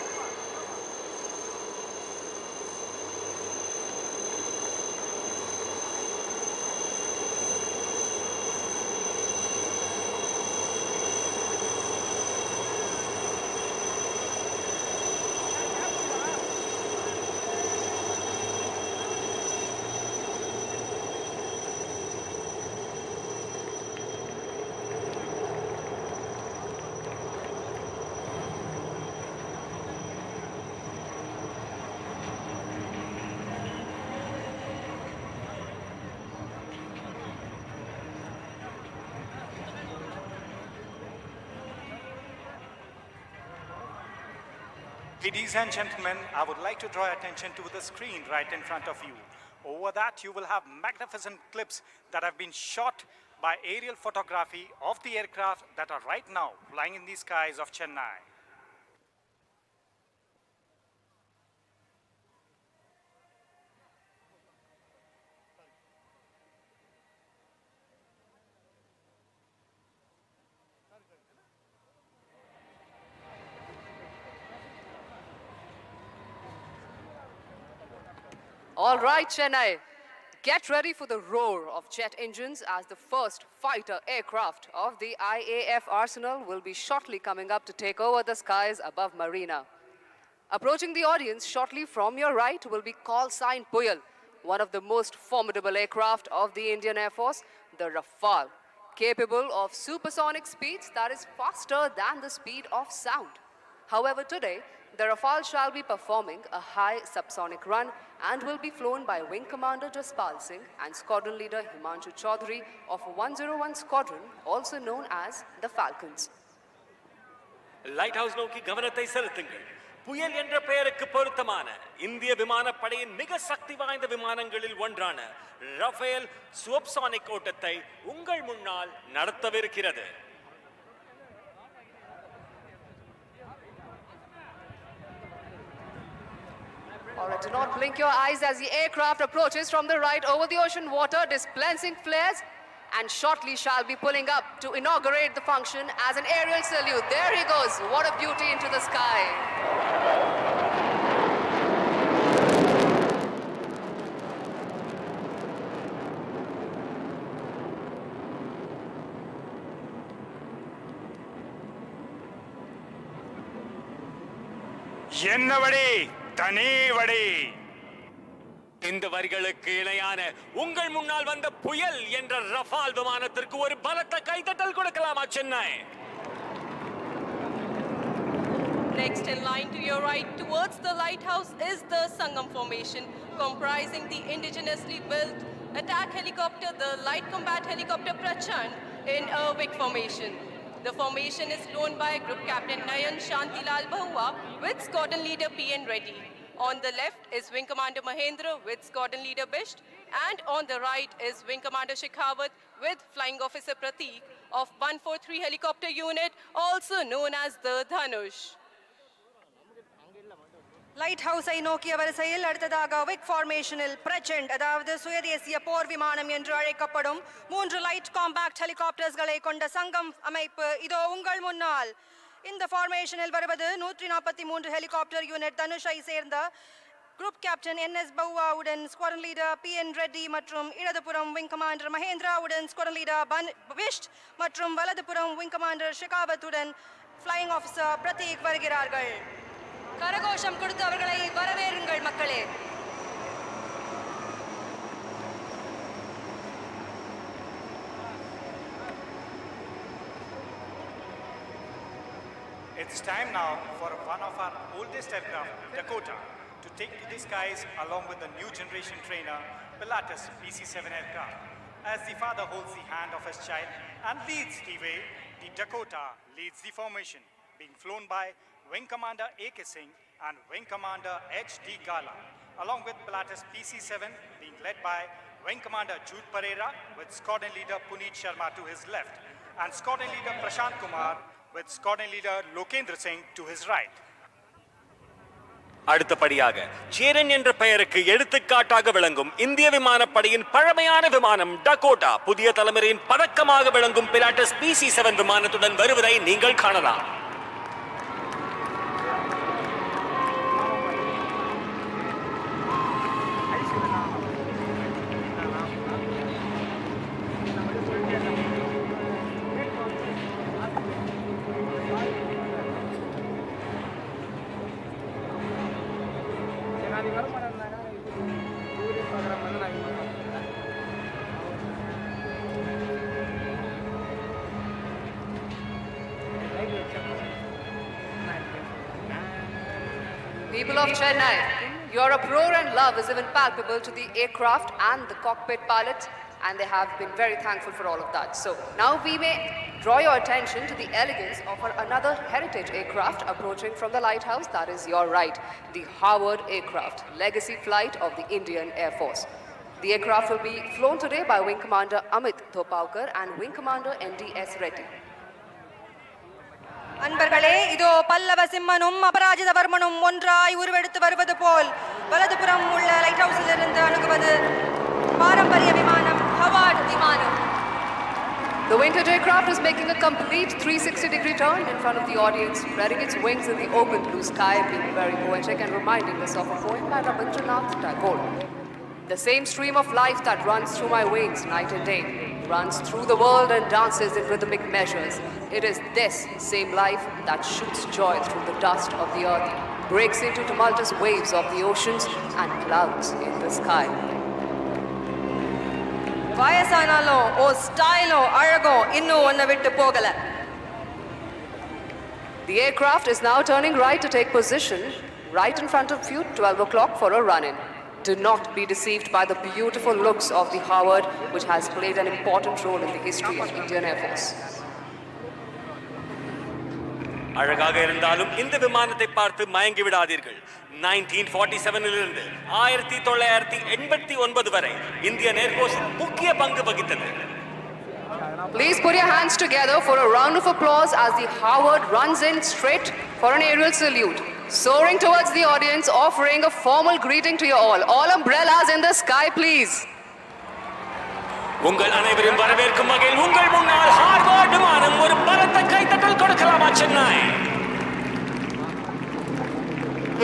Ladies and gentlemen, I would like to draw attention to the screen right in front of you. Over that, you will have magnificent clips that have been shot by aerial photography of the aircraft that are right now flying in the skies of Chennai. All right, Chennai, get ready for the roar of jet engines as the first fighter aircraft of the IAF arsenal will be shortly coming up to take over the skies above Marina. Approaching the audience shortly from your right will be call sign Puyal, one of the most formidable aircraft of the Indian Air Force, the Rafale, capable of supersonic speeds that is faster than the speed of sound. However, today, the Rafale shall be performing a high subsonic run and will be flown by Wing Commander Jaspal Singh and Squadron Leader Himanshu Chaudhary of 101 Squadron, also known as the Falcons. Light house நோக்கி கவனத்தை செலுத்துங்கள். புயல் என்ற பெயருக்கு பொருத்தமான இந்திய விமானப்படையின் மிக சக்தி வாய்ந்த விமானங்களில் ஒன்றான ரஃபேல் சூப்பர்சானிக் ஓட்டத்தை உங்கள் முன்னால் நடத்தவிருக்கிறது. All right, do not blink your eyes as the aircraft approaches from the right over the ocean water, dispensing flares, and shortly shall be pulling up to inaugurate the function as an aerial salute. There he goes. What a beauty into the sky. என்னவடே தனேவடே. இந்த வரிகளுக்கு இணையான உங்கள் முன்னால் வந்த புயல் என்ற Rafael விமானத்திற்கு ஒரு பலத்த கைதட்டல் கொடுக்கலாமா Chennai? Next in line to your right towards the lighthouse is the Sangam formation, comprising the indigenously built attack helicopter, the light combat helicopter Prachand in a Vic formation. The formation is flown by Group Captain Nayan Shantilal Bahua with Squadron Leader P.N. Reddy. On the left is Wing Commander Mahendra with Squadron Leader Bisht, and on the right is Wing Commander Shekhawat with Flying Officer Prateek of 143 Helicopter Unit, also known as the Dhanush. லைட் ஹவுஸை நோக்கிய வரிசையில் அடுத்ததாக விக் ஃபார்மேஷனில் பிரச்சண்ட், அதாவது சுயதேசிய போர் விமானம் என்று அழைக்கப்படும் 3 light compact ஹெலிகாப்டர்ஸ்களை கொண்ட சங்கம் அமைப்பு இதோ உங்கள் முன்னால். இந்த ஃபார்மேஷனில் வருவது 143 ஹெலிகாப்டர் யூனிட் தனுஷை சேர்ந்த குரூப் கேப்டன் என்.எஸ். பவுவாவுடன் ஸ்குவாட்ரன் லீடர் பி.என். ரெட்டி மற்றும் இடதுபுறம் விங் கமாண்டர் மகேந்திராவுடன் ஸ்குவாட்ரன் லீடர் பிஷ்ட் மற்றும் வலதுபுறம் விங் கமாண்டர் ஷெகாவத்துடன் ஃப்ளையிங் ஆஃபீஸர் பிரதீக் வருகிறார்கள். கரகோஷம் கொடுத்து அவர்களை வரவேறுங்கள் மக்களே. It's time now for one of our oldest aircraft, Dakota, to take to the skies along with the new generation trainer, Pilatus PC-7 aircraft. As the father holds the hand of his child and leads the way, the Dakota leads the formation, being flown by Wing Commander A.K. Singh and Wing Commander H.D. Gala, along with Pilatus PC-7 being led by Wing Commander Jude Pereira with Squadron Leader Puneet Sharma to his left and Squadron Leader Prashant Kumar with Squadron Leader Lokendra Singh to his right. அடுத்தபடியாக சேரன் என்ற பெயருக்கு எடுத்துக்காட்டாக விளங்கும் இந்திய விமானப்படையின் பழமையான விமானம் Dakota புதிய தலைமுறையின் பதக்கமாக விளங்கும் பிலாட்டஸ் PC-7 விமானத்துடன் வருவதை நீங்கள் காணலாம். People of Chennai, your uproar and love is even palpable to the aircraft and the cockpit pilots, and they have been very thankful for all of that. So now we may draw your attention to the elegance of another heritage aircraft approaching from the lighthouse. That is your right, the Howard aircraft, legacy flight of the Indian Air Force. The aircraft will be flown today by Wing Commander Amit Thopaukar and Wing Commander N.D.S. Reddy. அன்பர்களே, இதோ பல்லவ சிம்மனும் அபராஜித வர்மனும் ஒன்றாய் உருவெடுத்து வருவது போல் வலதுபுறம் உள்ள light ஹவுஸில் இருந்து அணுகுவது பாரம்பரிய விமானம் ஹவார்ட் விமானம். The winged aircraft is making a complete 360-degree turn in front of the audience, spreading its wings in the open blue sky, being very poetic and reminding us of a poem by Rabindranath Tagore. The same stream of life that runs through my veins night and day runs through the world and dances in rhythmic measures. It is this same life that shoots joy through the dust of the earth, breaks into tumultuous waves of the oceans and clouds in the sky. வயசானாலும் ஓ ஸ்டைலும் அழகும் இன்னும் ஒன்றை விட்டு போகல. The aircraft is now turning right to take position right in front of you, 12 o'clock for a run-in. Do not be deceived by the beautiful looks of the Howard, which has played an important role in the history of Indian Air Force. அழகாக இருந்தாலும் இந்த விமானத்தை பார்த்து மயங்கி விடாதீர்கள். 1947 இலிருந்து 1989 வரை Indian air force முக்கிய பங்கு வகித்தது. Please put your hands together for a round of applause as the Howard runs in straight for an aerial salute, soaring towards the audience, offering a formal greeting to you all. All umbrellas in the sky, please. உங்கள் அனைவரும் வரவேற்கும் வகையில் உங்கள் முன்னால் Harvard விமானம் ஒரு பலத்த கைத்தட்டல் கொடுக்கலாமா Chennai?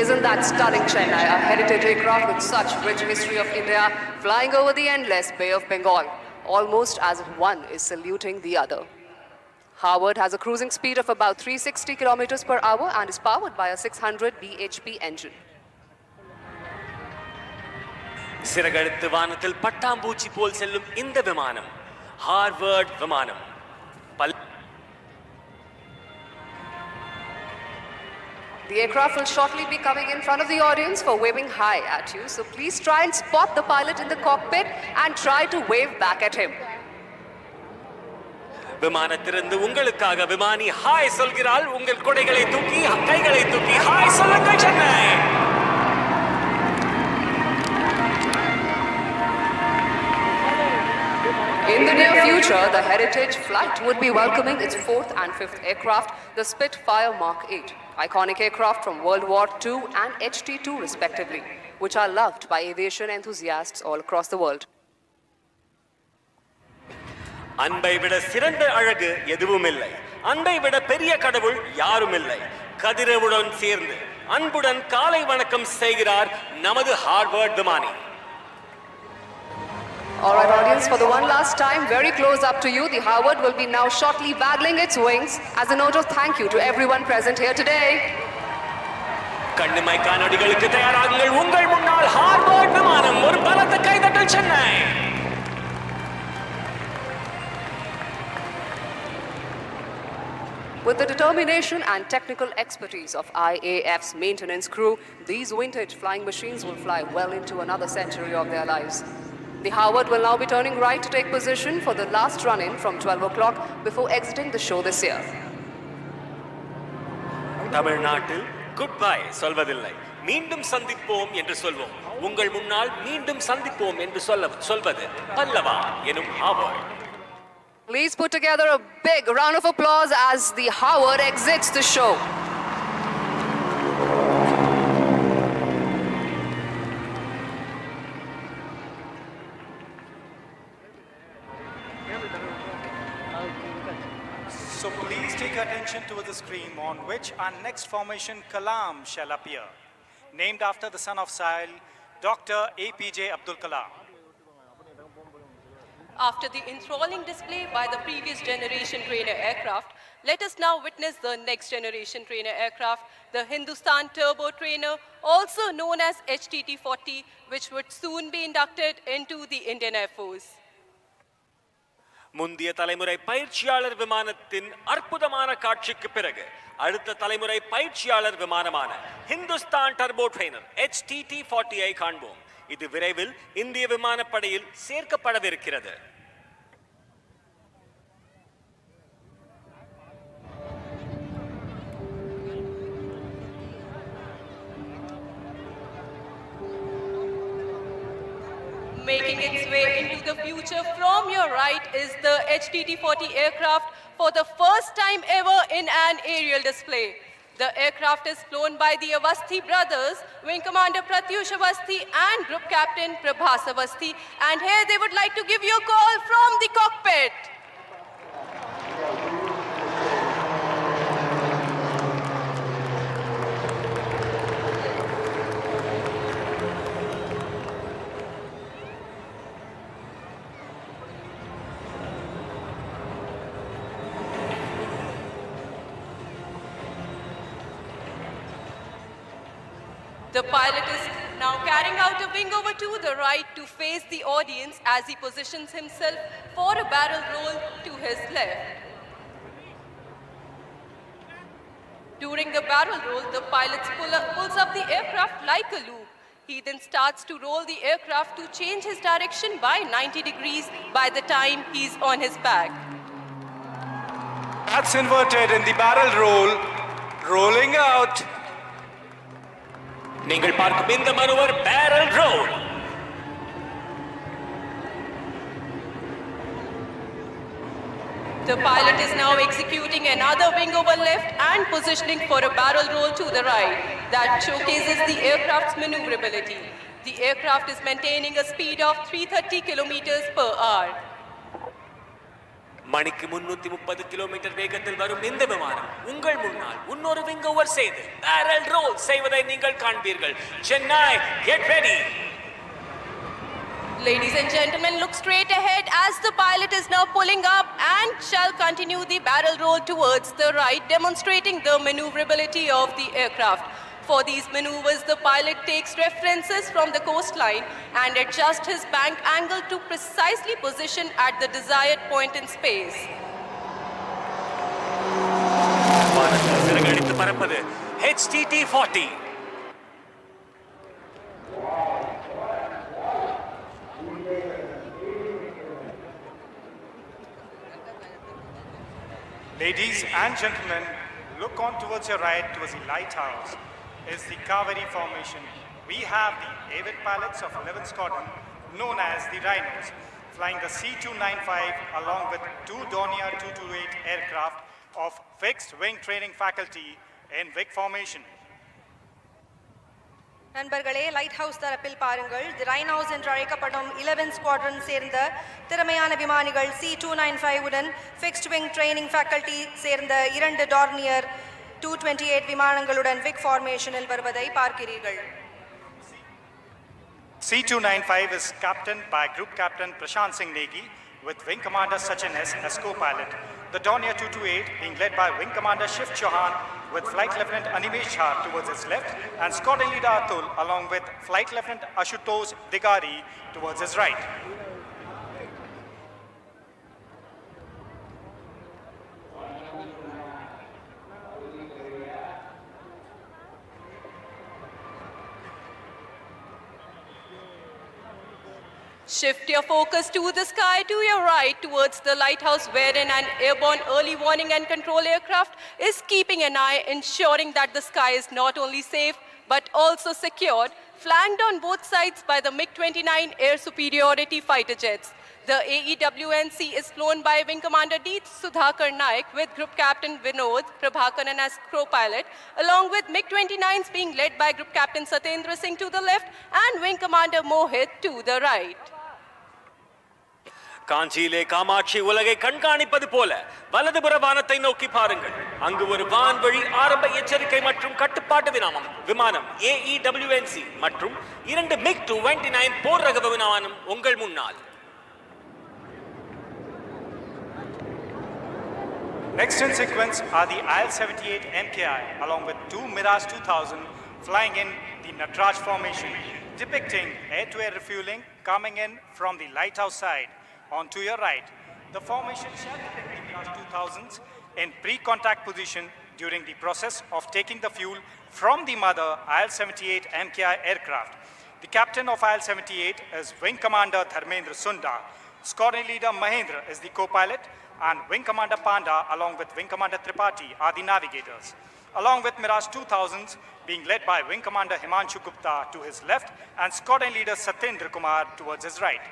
Isn't that stunning, Chennai? A heritage aircraft with such rich history of India, flying over the endless Bay of Bengal, almost as if one is saluting the other. Howard has a cruising speed of about 360 kilometers per hour and is powered by a 600 bhp engine. சிறகடித்து வானத்தில் பட்டாம்பூச்சி போல் செல்லும் இந்த விமானம் Harvard விமானம். The aircraft will shortly be coming in front of the audience for waving hi at you, so please try and spot the pilot in the cockpit and try to wave back at him. விமானத்திலிருந்து உங்களுக்காக விமானி hi சொல்கிறாள். உங்கள் கொடைகளை தூக்கி கைகளை தூக்கி hi சொல்லுங்கள் Chennai. In the near future, the Heritage flight would be welcoming its 4th and 5th aircraft, the Spitfire Mark 8, iconic aircraft from World War II and HT-2 respectively, which are loved by aviation enthusiasts all across the world. அன்பை விட சிறந்த அழகு எதுவும் இல்லை. அன்பை விட பெரிய கடவுள் யாரும் இல்லை. கதிரவுடன் சேர்ந்து அன்புடன் காலை வணக்கம் செய்கிறார் நமது ஹார்வர்ட் விமானி. All right, audience, for the one last time, very close up to you, the Howard will be now shortly waggling its wings as a note of thank you to everyone present here today. கண்ணிமை காணொளிகளுக்கு தயாராகுங்கள். உங்கள் முன்னால் Harvard விமானம் ஒரு பலத்த கைதட்டல் Chennai. With the determination and technical expertise of IAF's maintenance crew, these vintage flying machines will fly well into another century of their lives. The Howard will now be turning right to take position for the last run-in from 12 o'clock before exiting the show this year. தமிழ்நாட்டில் good bye சொல்வதில்லை, மீண்டும் சந்திப்போம் என்று சொல்வோம். உங்கள் முன்னால் மீண்டும் சந்திப்போம் என்று சொல்வது பல்லவா எனும் Harvard. Please put together a big round of applause as the Howard exits the show. So please take attention to the screen on which our next formation Kalam shall appear, named after the son of Sahil, Dr. APJ Abdul Kalam. After the enthralling display by the previous generation trainer aircraft, let us now witness the next generation trainer aircraft, the Hindustan Turbo Trainer, also known as HTT-40, which would soon be inducted into the Indian Air Force. முந்தைய தலைமுறை பயிற்சியாளர் விமானத்தின் அற்புதமான காட்சிக்கு பிறகு அடுத்த தலைமுறை பயிற்சியாளர் விமானமான ஹிந்துஸ்தான் டர்போ ட்ரெய்னர் HTT-40 ஐ காண்போம். இது விரைவில் இந்திய விமானப்படையில் சேர்க்கப்படவிருக்கிறது. Making its way into the future from your right is the HTT-40 aircraft for the first time ever in an aerial display. The aircraft is flown by the Avasthi brothers, Wing Commander Pratyush Avasthi and Group Captain Prabhas Avasthi, and here they would like to give you a call from the cockpit. The pilot is now carrying out a wing over to the right to face the audience as he positions himself for a barrel roll to his left. During the barrel roll, the pilot pulls up the aircraft like a loop. He then starts to roll the aircraft to change his direction by 90 degrees by the time he's on his back. That's inverted in the barrel roll. rolling out. நீங்கள் பார்க்கும் இந்த maneuver barrel roll. The pilot is now executing another wing over left and positioning for a barrel roll to the right. That showcases the aircraft's maneuverability. The aircraft is maintaining a speed of 330 kilometers per hour. மணிக்கு 330 kilometre வேகத்தில் வரும் இந்த விமானம் உங்கள் முன்னால் இன்னொரு wing over செய்து barrel role செய்வதை நீங்கள் காண்பீர்கள். Chennai, get ready. Ladies and gentlemen, look straight ahead as the pilot is now pulling up and shall continue the barrel roll towards the right, demonstrating the maneuverability of the aircraft. For these maneuvers, the pilot takes references from the coastline and adjusts his bank angle to precisely position at the desired point in space. வானத்தில் சிறகடித்து பறப்பது HTT-40. Ladies and gentlemen, look on towards your right towards the lighthouse is the Kaveri formation. We have the avid pilots of 11th Squadron, known as the Rhinos, flying the C-295 along with two Dornier 228 aircraft of fixed wing training faculty in WIC formation. நண்பர்களே, light house தரப்பில் பாருங்கள். தி rhinos என்று அழைக்கப்படும் 11 squadron சேர்ந்த திறமையான விமானிகள் C-295 உடன் fixed wing training faculty சேர்ந்த 2 டார்னியர் 228 விமானங்களுடன் விக் ஃபார்மேஷனில் வருவதை பார்க்கிறீர்கள். C-295 is captained by Group Captain Prashant Singh Negi with Wing Commander Sachin S as co-pilot. The Dornier 228 being led by Wing Commander Shiv Chauhan with Flight Lieutenant Animesh Jha towards his left and Squadron Leader Atul along with Flight Lieutenant Ashutosh Digari towards his right. Shift your focus to the sky to your right towards the lighthouse wherein an airborne early warning and control aircraft is keeping an eye, ensuring that the sky is not only safe but also secured, flanked on both sides by the MiG-29 air superiority fighter jets. The AEWNC is flown by Wing Commander D. Sudhakar Naik with Group Captain Vinod Prabhakaran as co-pilot, along with MiG-29s being led by Group Captain Satendra Singh to the left and Wing Commander Mohit to the right. காஞ்சியிலே Kamakshi உலகை கண்காணிப்பது போல வலதுபுற வானத்தை நோக்கி பாருங்கள். அங்கு ஒரு வான்வழி ஆரம்ப எச்சரிக்கை மற்றும் கட்டுப்பாட்டு விமானம் AEWNC மற்றும் 2 MiG-29 போர் ரக விமானம் உங்கள் முன்னால். Next in sequence are the IL-78 MKI along with 2 Mirage 2000 flying in the Natraj formation, depicting air-to-air refueling coming in from the lighthouse side. On to your right, the formation shall depict the Mirage 2000s in pre-contact position during the process of taking the fuel from the mother IL-78 MKI aircraft. The captain of IL-78 is Wing Commander Dharmendra Sunda. Squadron Leader Mahendra is the co-pilot and Wing Commander Panda along with Wing Commander Tripathi are the navigators. Along with Mirage 2000s being led by Wing Commander Himanshu Gupta to his left and Squadron Leader Satyendra Kumar towards his right.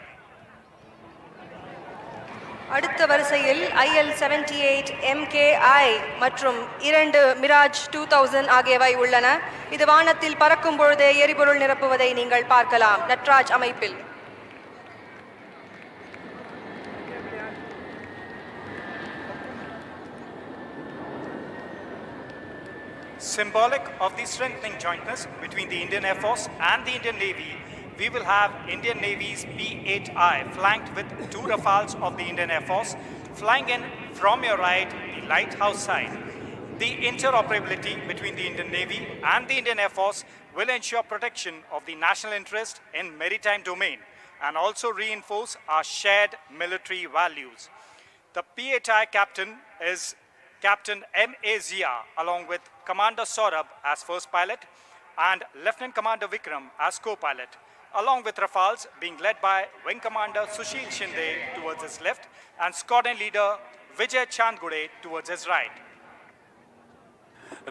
அடுத்த வரிசையில் IL-78 MKI மற்றும் 2 Mirage 2000 ஆகியவை உள்ளன. இது வானத்தில் பறக்கும் பொழுதே எரிபொருள் நிரப்புவதை நீங்கள் பார்க்கலாம் நட்ராஜ் அமைப்பில். Symbolic of the strengthening jointness between the Indian Air Force and the Indian Navy, we will have Indian Navy's P-8I flanked with 2 Rafales of the Indian Air Force flying in from your right, the lighthouse side. The interoperability between the Indian Navy and the Indian Air Force will ensure protection of the national interest in maritime domain and also reinforce our shared military values. The P-8I captain is Captain M.A. Zia along with Commander Saurabh as first pilot and Lieutenant Commander Vikram as co-pilot, along with Rafales being led by Wing Commander Sushil Shinde towards his left and Squadron Leader Vijay Chandgude towards his right.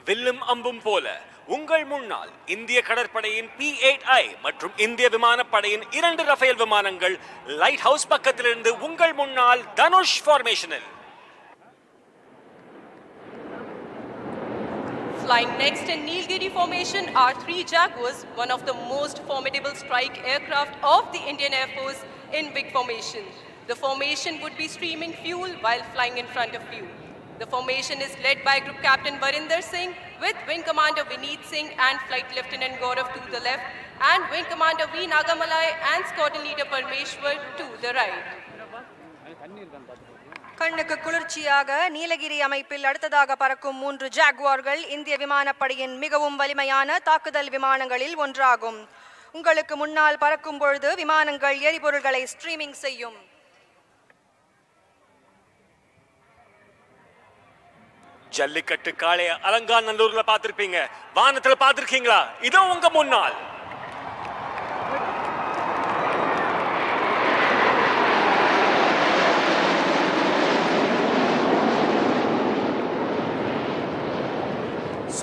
வில்லும் அம்பும் போல உங்கள் முன்னால் இந்திய கடற்படையின் P-8I மற்றும் இந்திய விமானப்படையின் 2 ரஃபேல் விமானங்கள் லைட் ஹவுஸ் பக்கத்திலிருந்து உங்கள் முன்னால் Dhanush ஃபார்மேஷனில். Flying next in Nilgiri formation are 3 Jaguars, one of the most formidable strike aircraft of the Indian Air Force in big formation. The formation would be streaming fuel while flying in front of you. The formation is led by Group Captain Varinder Singh with Wing Commander Vineet Singh and Flight Lieutenant Gaurav to the left and Wing Commander V. Nagamalai and Squadron Leader Parmeshwar to the right. கண்ணுக்கு குளிர்ச்சியாக நீலகிரி அமைப்பில் அடுத்ததாக பறக்கும் 3 ஜாகுவார்கள் இந்திய விமானப்படையின் மிகவும் வலிமையான தாக்குதல் விமானங்களில் ஒன்றாகும். உங்களுக்கு முன்னால் பறக்கும் பொழுது விமானங்கள் எரிபொருள்களை ஸ்ட்ரீமிங் செய்யும். ஜல்லிக்கட்டு காளைய அலங்காநல்லூர்ல பாத்திருப்பீங்க, வானத்துல பாத்திருக்கீங்களா? இதோ உங்க முன்னால்.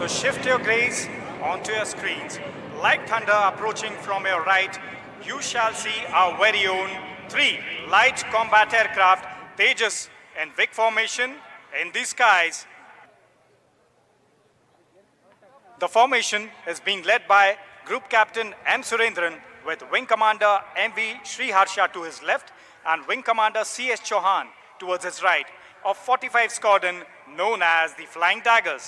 So shift your gaze onto your screens. Like thunder approaching from your right, you shall see our very own 3 light combat aircraft, Tejas in big formation in the skies. The formation is being led by Group Captain M. Surendran with Wing Commander M.V. Sriharsha to his left and Wing Commander C.S. Chauhan towards his right of 45 Squadron known as the Flying Daggers.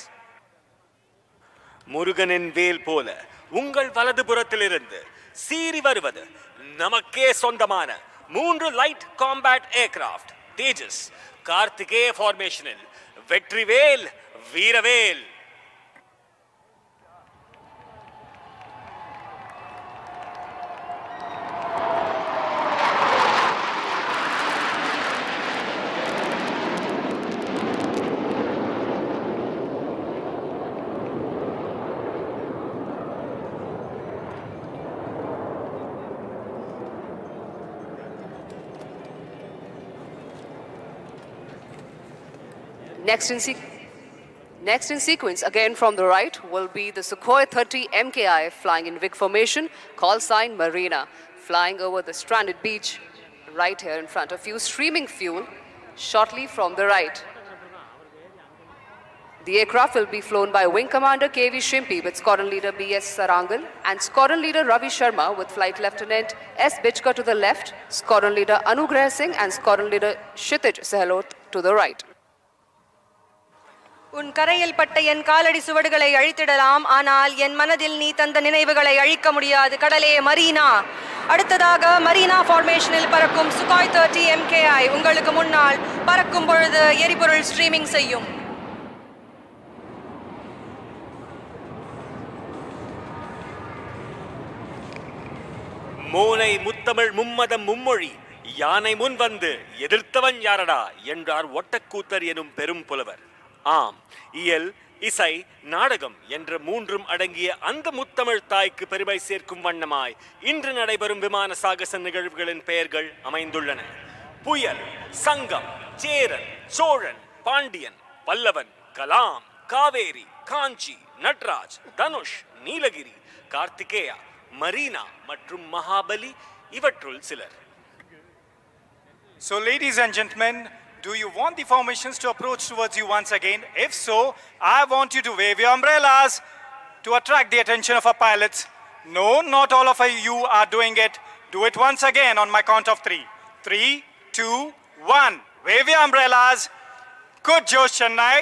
முருகனின் வேல் போல உங்கள் வலதுபுறத்திலிருந்து சீறி வருவது நமக்கே சொந்தமான 3 light combat aircraft தேஜஸ் கார்த்திகேய ஃபார்மேஷனில் வெற்றிவேல் வீரவேல். Next in sequence, again from the right, will be the Sukhoi 30 MKI flying in big formation, call sign Marina, flying over the stranded beach right here in front of you, streaming fuel shortly from the right. The aircraft will be flown by Wing Commander KV Shimpi with Squadron Leader BS Sarangal and Squadron Leader Ravi Sharma with Flight Lieutenant S. Bichka to the left, Squadron Leader Anugrah Singh and Squadron Leader Kshitij Sehlot to the right. உன் கரையில் பட்ட என் காலடி சுவடுகளை அழித்திடலாம், ஆனால் என் மனதில் நீ தந்த நினைவுகளை அழிக்க முடியாது கடலே மரீனா. அடுத்ததாக மரீனா ஃபார்மேஷனில் பறக்கும் சுகாய் 30 MKI உங்களுக்கு முன்னால் பறக்கும் பொழுது எரிபொருள் ஸ்ட்ரீமிங் செய்யும். மோனை முத்தமிழ் மும்மதம் மும்மொழி யானை முன் வந்து எதிர்த்தவன் யாரடா என்றார் ஒட்டக்கூத்தர் எனும் பெரும் புலவர். ஆம், இயல், இசை, நாடகம் என்ற 3ம் அடங்கிய அந்த முத்தமிழ் தாய்க்கு பெருமை சேர்க்கும் வண்ணமாய் இன்று நடைபெறும் விமான சாகச நிகழ்வுகளின் பெயர்கள் அமைந்துள்ளன. புயல், சங்கம், சேரன், சோழன், பாண்டியன், பல்லவன், கலாம், காவேரி, காஞ்சி, நட்ராஜ், தனுஷ், நீலகிரி, கார்த்திகேயா, மரீனா மற்றும் மகாபலி இவற்றுள் சிலர். So ladies and gentlemen, do you want the formations to approach towards you once again? If so, I want you to wave your umbrellas to attract the attention of our pilots. No, not all of you are doing it. Do it once again on my count of 3. 3, 2, 1. Wave your umbrellas. Good Josh, Chennai.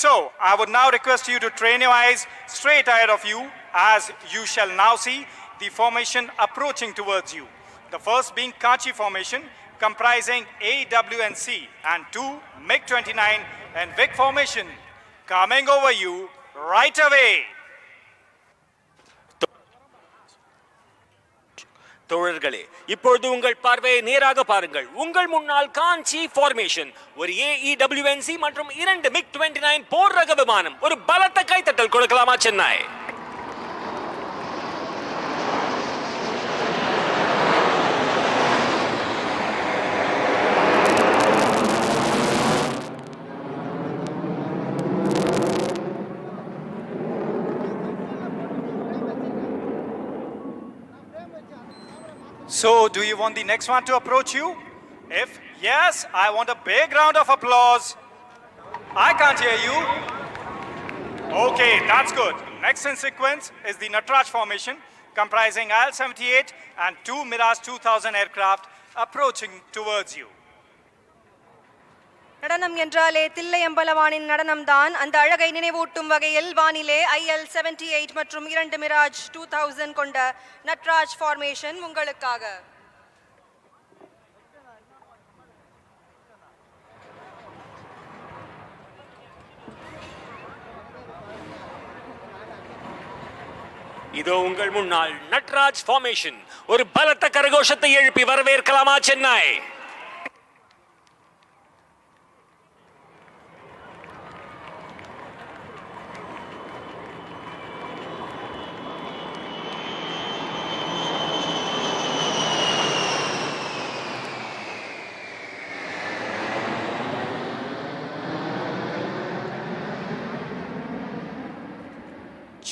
So, I would now request you to train your eyes straight ahead of you as you shall now see the formation approaching towards you. The first being Kachi formation, comprising A, W and C and 2 MiG-29 and Vic formation coming over you right away. தோழர்களே, இப்பொழுது உங்கள் பார்வையை நேராக பாருங்கள். உங்கள் முன்னால் காஞ்சி formation, ஒரு AEWNC மற்றும் 2 MiG-29 போர் ரக விமானம். ஒரு பலத்த கைத்தட்டல் கொடுக்கலாமா Chennai? So, do you want the next one to approach you? If yes, I want a big round of applause. I can't hear you. Okay, that's good. Next in sequence is the Natraj formation, comprising IL-78 and 2 Mirage 2000 aircraft approaching towards you. நடனம் என்றாலே தில்லையம்பலவானின் நடனம்தான். அந்த அழகை நினைவூட்டும் வகையில் வானிலே IL-78 மற்றும் 2 Mirage 2000 கொண்ட Natraj formation உங்களுக்காக. இதோ உங்கள் முன்னால் நட்ராஜ் ஃபார்மேஷன். ஒரு பலத்த கரகோஷத்தை எழுப்பி வரவேற்கலாமா Chennai?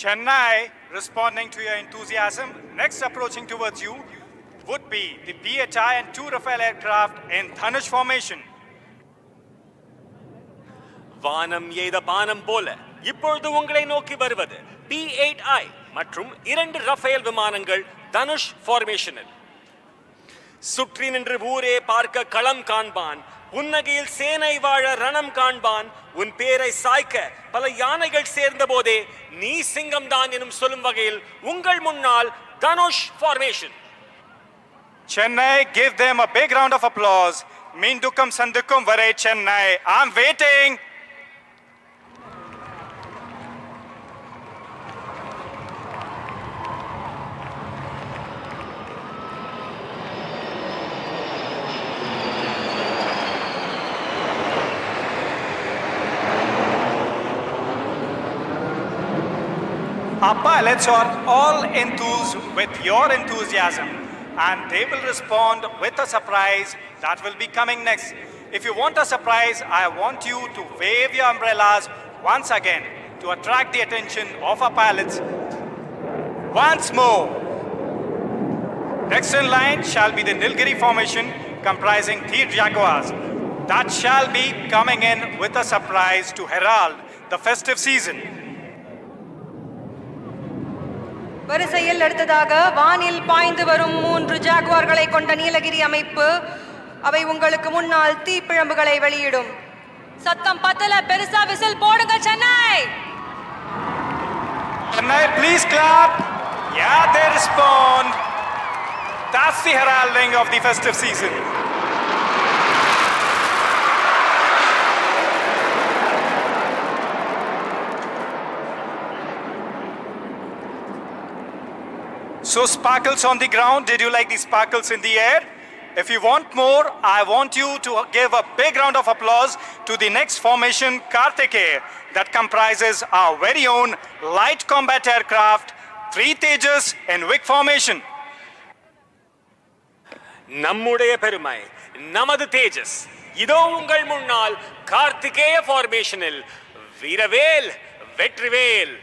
Chennai, responding to your enthusiasm, next approaching towards you would be the PHI and 2 Rafale aircraft in Dhanush formation. வானம் எய்த பானம் போல இப்பொழுது உங்களை நோக்கி வருவது P8I மற்றும் 2 ரஃபேல் விமானங்கள் தனுஷ் ஃபார்மேஷனில். சுற்றி நின்று ஊரே பார்க்க களம் காண்பான், புன்னகையில் சேனை வாழ ரணம் காண்பான், உன் பேரை சாய்க்க பல யானைகள் சேர்ந்த போதே நீ சிங்கம் தான் எனும் சொல்லும் வகையில் உங்கள் முன்னால் Dhanush formation. Chennai, give them a big round of applause. Mindukum sandukum vare Chennai. I'm waiting. Our pilots are all enthused with your enthusiasm, and they will respond with a surprise that will be coming next. If you want a surprise, I want you to wave your umbrellas once again to attract the attention of our pilots. Once more. Next in line shall be the Nilgiri formation comprising 3 Jaguars that shall be coming in with a surprise to herald the festive season. வரிசையில் அடுத்ததாக வானில் பாய்ந்து வரும் 3 ஜாகுவார்களை கொண்ட நீலகிரி அமைப்பு. அவை உங்களுக்கு முன்னால் தீப்பிழம்புகளை வெளியிடும். சத்தம் பத்தல, பெருசா விசில் போடுங்க Chennai. Chennai, please clap. Yeah, they respond. That's the heralding of the festive season. So sparkles on the ground, did you like the sparkles in the air? If you want more, I want you to give a big round of applause to the next formation, Karthikeya, that comprises our very own light combat aircraft, 3 Tejas in Vic formation. நம்முடைய பெருமை, நமது தேஜஸ். இதோ உங்கள் முன்னால் கார்த்திகேய ஃபார்மேஷனில் வீரவேல் Vetrivel.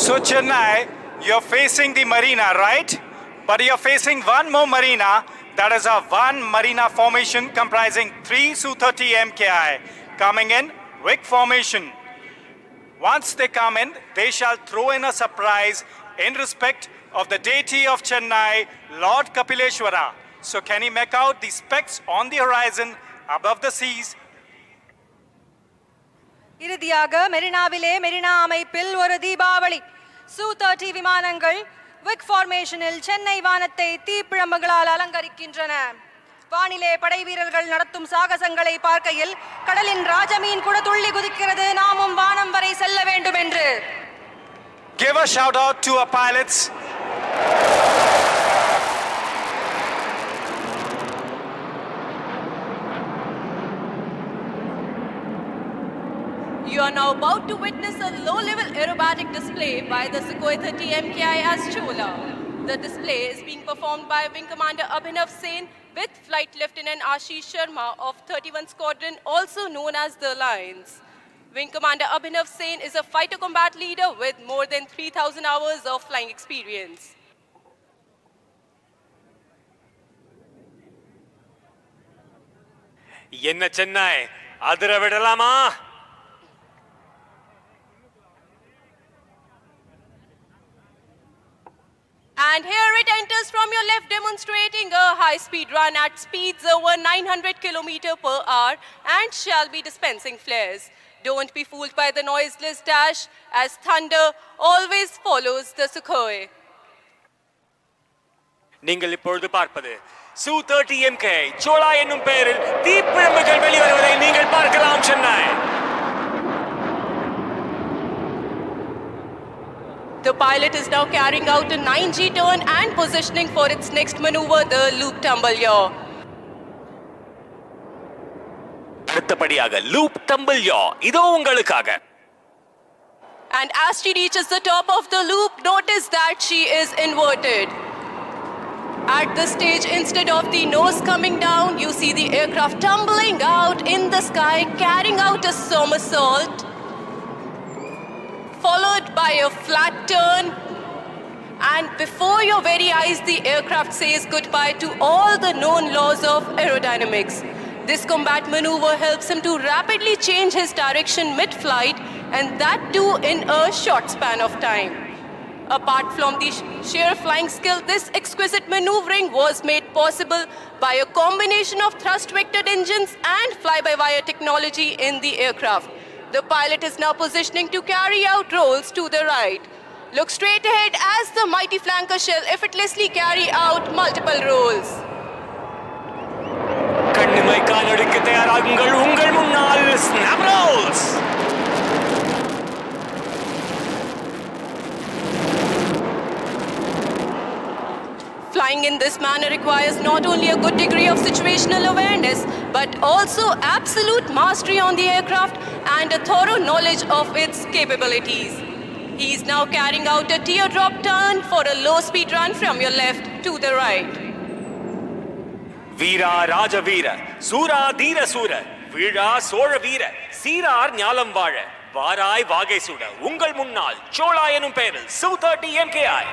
So Chennai, you're facing the Marina, right? But you're facing one more Marina, that is a 1 Marina formation comprising 3 Su-30 MKI coming in Vic formation. Once they come in, they shall throw in a surprise in respect of the deity of Chennai, Lord Kapileshwara. So can you make out the specks on the horizon above the seas? இறுதியாக மெரினாவிலே மெரினா அமைப்பில் ஒரு Deepavali. Su-30 விமானங்கள் விக் ஃபார்மேஷனில் சென்னை வானத்தை தீப்பிழம்புகளால் அலங்கரிக்கின்றன. வானிலே படை வீரர்கள் நடத்தும் சாகசங்களை பார்க்கையில் கடலின் ராஜமீன் கூட துள்ளி குதிக்கிறது, நாமும் வானம் வரை செல்ல வேண்டும் என்று. Give a shout out to our pilots. You are now about to witness a low-level aerobatic display by the Sukhoi 30 MKI as Chola. The display is being performed by Wing Commander Abhinav Sen with Flight Lieutenant Ashish Sharma of 31 Squadron, also known as the Lions. Wing Commander Abhinav Sen is a fighter combat leader with more than 3,000 hours of flying experience. என்ன சென்னை அதிர விடலாமா? And here it enters from your left, demonstrating a high-speed run at speeds over 900 km per hour and shall be dispensing flares. Don't be fooled by the noiseless dash, as thunder always follows the Sukhoi. நீங்கள் இப்பொழுது பார்ப்பது Su-30 MKI சோலா என்னும் பெயரில் தீப்பிழம்புகள் வெளிவருவதை நீங்கள் பார்க்கலாம் Chennai. The pilot is now carrying out a 9G turn and positioning for its next maneuver, the loop tumble yaw. அடுத்தபடியாக loop tumble யா இதோ உங்களுக்காக. And as she reaches the top of the loop, notice that she is inverted. At this stage, instead of the nose coming down, you see the aircraft tumbling out in the sky, carrying out a somersault, followed by a flat turn. And before your very eyes, the aircraft says goodbye to all the known laws of aerodynamics. This combat maneuver helps him to rapidly change his direction mid-flight, and that too in a short span of time. Apart from the sheer flying skill, this exquisite maneuvering was made possible by a combination of thrust-vectored engines and fly-by-wire technology in the aircraft. The pilot is now positioning to carry out rolls to the right. Look straight ahead as the mighty flanker shall effortlessly carry out multiple rolls. கண்ணிமை காலடிக்கு தயாராகுங்கள், உங்கள் முன்னால் snap rolls. Flying in this manner requires not only a good degree of situational awareness, but also absolute mastery on the aircraft and a thorough knowledge of its capabilities. He is now carrying out a teardrop turn for a low-speed run from your left to the right. வீரா ராஜ வீர சூரா தீர சூர வீழா சோழ வீர சீரார் ஞாலம் வாழ வாராய் வாகை சுட உங்கள் முன்னால் சோழா எனும் பெயரில் Su-30 MKI.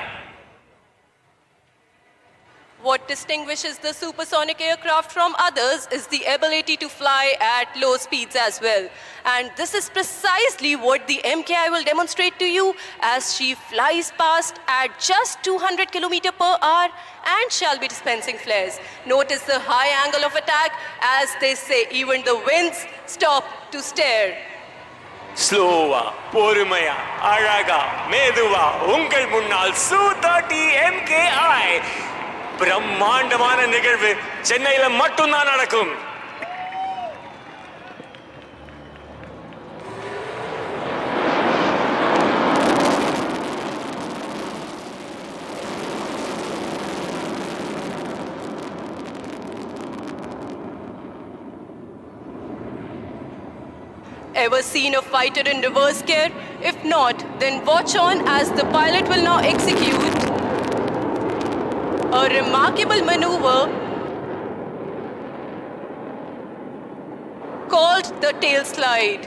What distinguishes the supersonic aircraft from others is the ability to fly at low speeds as well. And this is precisely what the MKI will demonstrate to you as she flies past at just 200 km per hour and shall be dispensing flares. Notice the high angle of attack, as they say, even the winds stop to stare. ஸ்லோவா பொறுமையா அழகா மெதுவா உங்கள் முன்னால் Su-30 MKI. பிரம்மாண்டமான நிகழ்வு சென்னையில மட்டும்தான் நடக்கும். Ever seen a fighter in reverse gear? If not, then watch on as the pilot will now execute a remarkable maneuver called the tail slide.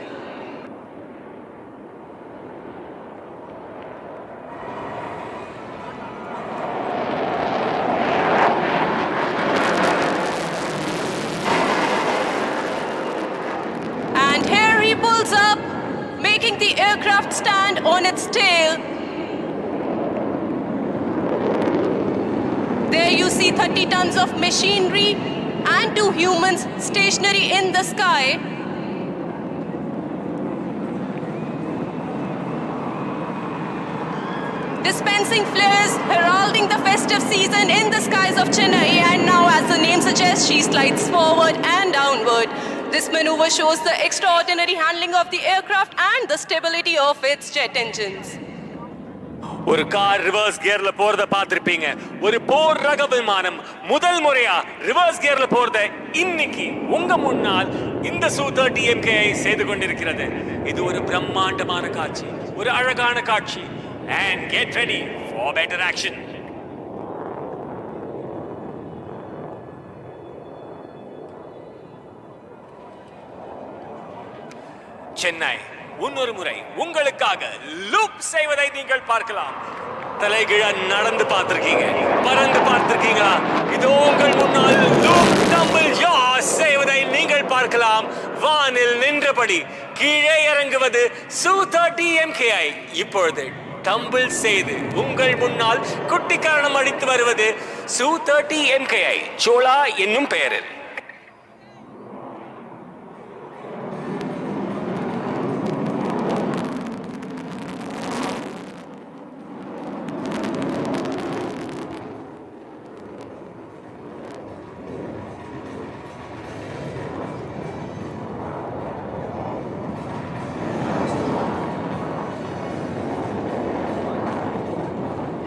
And here he pulls up, making the aircraft stand on its tail. There you see 30 tons of machinery and 2 humans stationary in the sky. Dispensing flares, heralding the festive season in the skies of Chennai, and now, as the name suggests, she slides forward and downward. This maneuver shows the extraordinary handling of the aircraft and the stability of its jet engines. ஒரு car reverse கியர்ல போறத பார்த்திருப்பீங்க. ஒரு போர் ரக விமானம் முதல் முறையா reverse கியர்ல போறத இன்னைக்கு உங்க முன்னால் இந்த Su-30 MKI செய்து கொண்டிருக்கிறது. இது ஒரு பிரம்மாண்டமான காட்சி, ஒரு அழகான காட்சி. And get ready for better action. Chennai இன்னொரு முறை உங்களுக்காக லூப் செய்வதை நீங்கள் பார்க்கலாம். தலைகீழ நடந்து பார்த்திருக்கீங்க, பறந்து பார்த்திருக்கீங்களா? இதோ உங்கள் முன்னால் லூப் டம்பிள் யாஸ் செய்வதை நீங்கள் பார்க்கலாம். வானில் நின்றபடி கீழே இறங்குவது Su-30 MKI. இப்பொழுது டம்பிள் செய்து உங்கள் முன்னால் குட்டிக்காரணம் அடித்து வருவது Su-30 MKI சோலா என்னும் பெயரில்.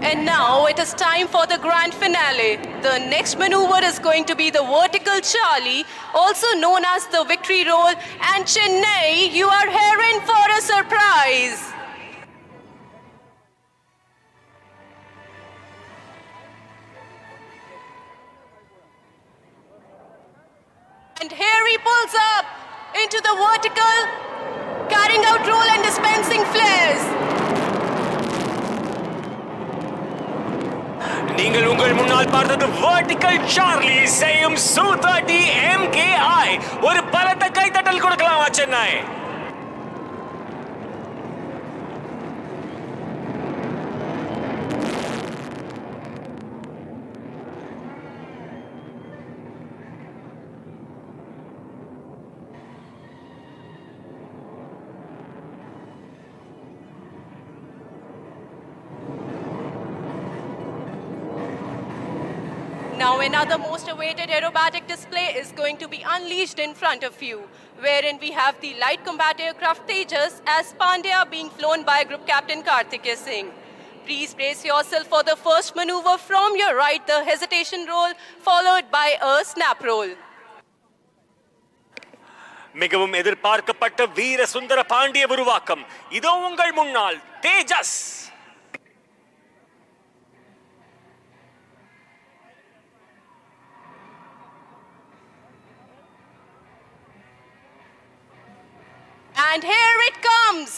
And now it is time for the grand finale. The next maneuver is going to be the vertical Charlie, also known as the victory roll. And Chennai, you are here in for a surprise. And here he pulls up into the vertical, carrying out roll and dispensing flares. நீங்கள் உங்கள் முன்னால் பார்த்தது vertical Charlie செய்யும் Su-30 MKI. ஒரு பலத்த கைத்தட்டல் கொடுக்கலாமா Chennai? Now another most awaited aerobatic display is going to be unleashed in front of you, wherein we have the light combat aircraft Tejas as Pandya being flown by Group Captain Karthikeya Singh. Please brace yourself for the first maneuver from your right, the hesitation roll, followed by a snap roll. மிகவும் எதிர்பார்க்கப்பட்ட வீர சுந்தர பாண்டிய உருவாக்கம் இதோ உங்கள் முன்னால் தேஜஸ். And here it comes.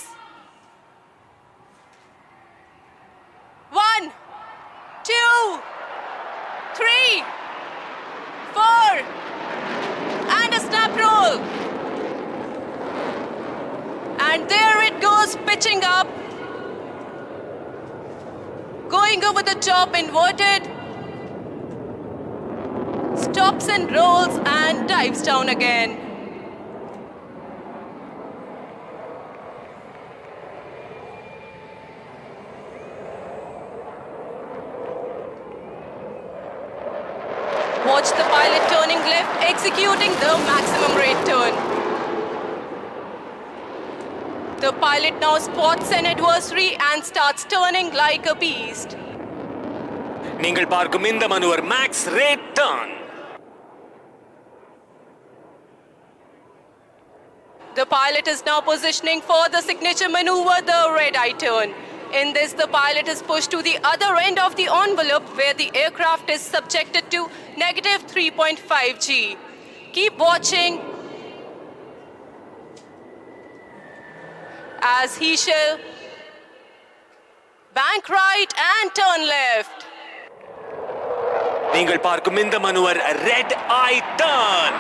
1, 2, 3, 4, and a snap roll. And there it goes, pitching up, going over the top, inverted, stops and rolls and dives down again. Watch the pilot turning left, executing the maximum rate turn. The pilot now spots an adversary and starts turning like a beast. நீங்கள் பார்க்கும் இந்த maneuver max rate turn. The pilot is now positioning for the signature maneuver, the red-eye turn. In this, the pilot is pushed to the other end of the envelope where the aircraft is subjected to negative 3.5 G. Keep watching as he shall bank right and turn left. நீங்கள் பார்க்கும் இந்த maneuver red eye turn.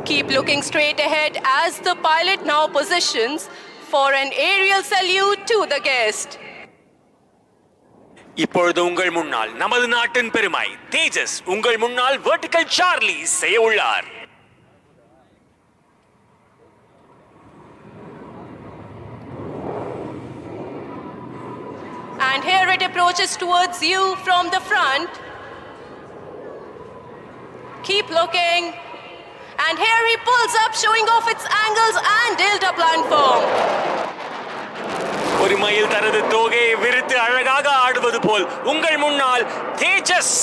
Keep looking straight ahead as the pilot now positions for an aerial salute to the guest. இப்பொழுது உங்கள் முன்னால் நமது நாட்டின் பெருமை தேஜஸ் உங்கள் முன்னால் வெர்டிகல் சார்லி செய்ய உள்ளார். And here it approaches towards you from the front. Keep looking. And here he pulls up, showing off its angles and delta platform. ஒரு மயில் தனது தோகையை விரித்து அழகாக ஆடுவது போல் உங்கள் முன்னால் தேஜஸ்.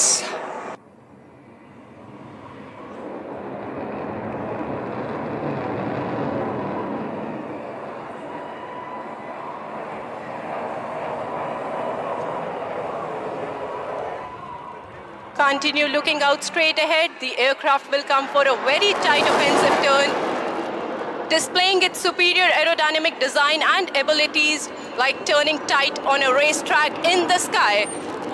Continue looking out straight ahead. The aircraft will come for a very tight offensive turn, displaying its superior aerodynamic design and abilities like turning tight on a racetrack in the sky.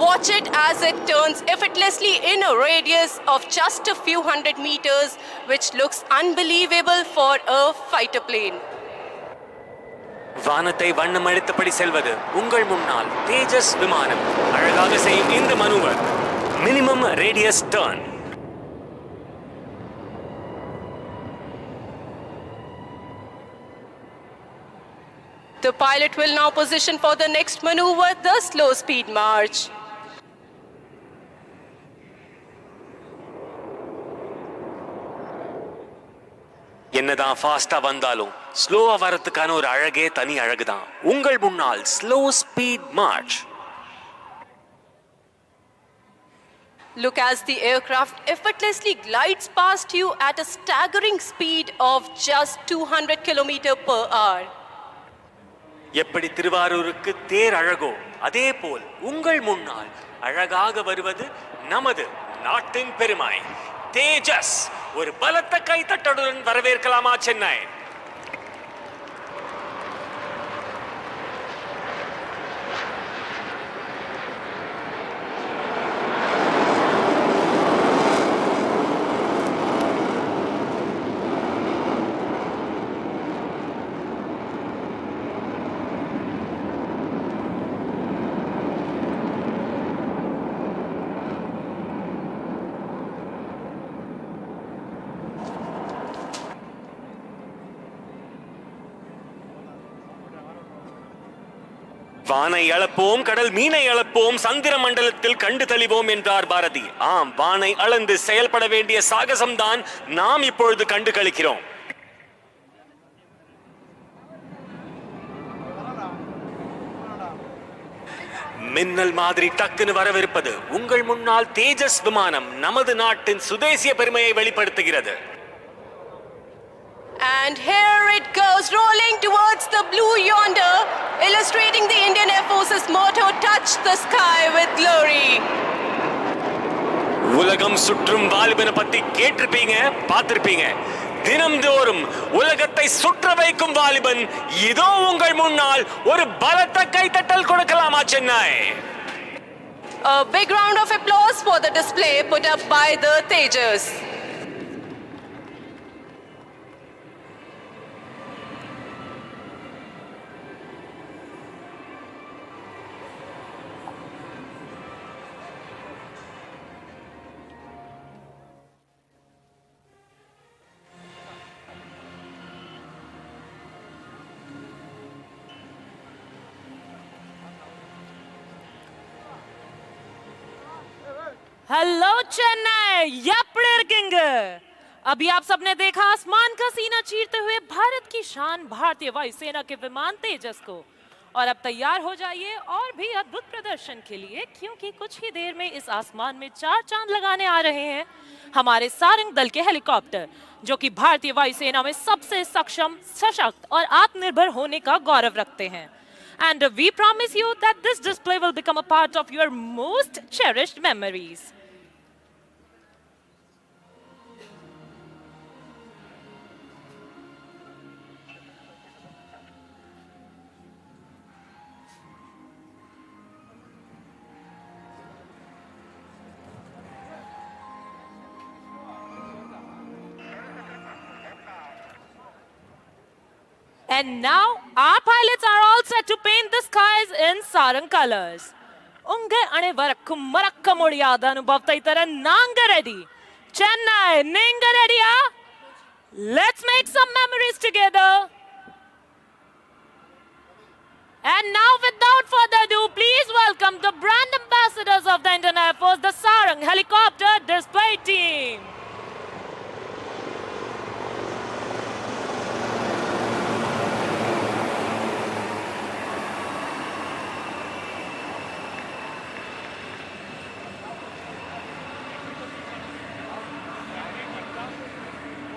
Watch it as it turns effortlessly in a radius of just a few hundred meters, which looks unbelievable for a fighter plane. வானத்தை வண்ணமளித்தபடி செல்வது உங்கள் முன்னால் தேஜஸ் விமானம். அழகாக செய்யும் இந்த manoeuvre minimum radius turn. The pilot will now position for the next maneuver, the slow speed march. என்னதான் ஃபாஸ்டா வந்தாலும் ஸ்லோவா வரதுக்கான ஒரு அழகே தனி அழகுதான். உங்கள் முன்னால் slow speed March. Look as the aircraft effortlessly glides past you at a staggering speed of just 200 km/h. எப்படி திருவாரூருக்கு தேர் அழகோ அதே போல் உங்கள் முன்னால் அழகாக வருவது நமது நாட்டின் பெருமை தேஜஸ். ஒரு பலத்த கைத்தட்டலுடன் வரவேற்கலாமா சென்னை? வானை அளப்போம், கடல் மீனை அளப்போம், சந்திர மண்டலத்தில் கண்டு தெளிவோம் என்றார் பாரதி. ஆம், வானை அளந்து செயல்பட வேண்டிய சாகசம்தான் நாம் இப்பொழுது கண்டு களிக்கிறோம். மின்னல் மாதிரி டக்குன்னு வரவிருப்பது உங்கள் முன்னால் தேஜஸ் விமானம் நமது நாட்டின் சுதேசிய பெருமையை வெளிப்படுத்துகிறது. And here it goes, rolling towards the blue yonder, illustrating the Indian Air Force's motto, touch the sky with glory. உலகம் சுற்றும் வாலிபனை பத்தி கேட்டிருப்பீங்க, பார்த்திருப்பீங்க. தினம்தோறும் உலகத்தை சுற்ற வைக்கும் வாலிபன் இதோ உங்கள் முன்னால். ஒரு பலத்த கைத்தட்டல் கொடுக்கலாமா Chennai? A big round of applause for the display put up by the Tejas. Hello Chennai, எப்படி இருக்கீங்க? अभी आप सबने देखा आसमान का सीना चीरते हुए भारत की शान भारतीय वायुसेना के विमान तेजस को। और अब तैयार हो जाइए और भी अद्भुत प्रदर्शन के लिए, क्योंकि कुछ ही देर में इस आसमान में 4 चांद लगाने आ रहे हैं हमारे सारंग दल के हेलीकॉप्टर, जो कि भारतीय वायुसेना में सबसे सक्षम, सशक्त और आत्मनिर्भर होने का गौरव रखते हैं. And we promise you that this display will become a part of your most cherished memories. And now our pilots are all set to paint the skies in sarang colors. Unge ane varakkum marakkam odiyada anubhavta itara nanga ready. Chennai, ninga ready? Let's make some memories together. And now without further ado, please welcome the brand ambassadors of the Indian Air Force, the Sarang Helicopter Display Team.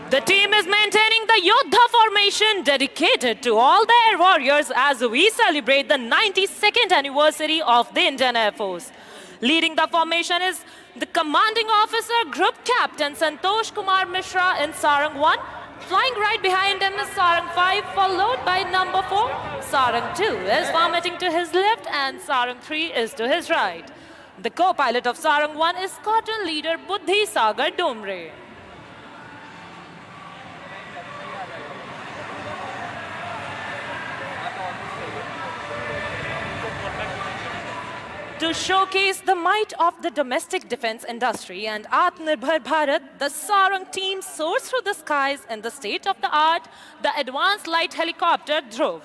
The team is maintaining the Yodha formation dedicated to all the air warriors as we celebrate the 92nd anniversary of the Indian Air Force. Leading the formation is the commanding officer, Group Captain Santosh Kumar Mishra in Sarang 1. Flying right behind him is Sarang 5, followed by number 4. Sarang 2 is vomiting to his left and Sarang 3 is to his right. The co-pilot of Sarang 1 is Squadron Leader Buddhi Sagar Domre. To showcase the might of the domestic defense industry and Atmanirbhar Bharat, the Sarang team soars through the skies in the state-of-the-art, the advanced light helicopter Dhruv.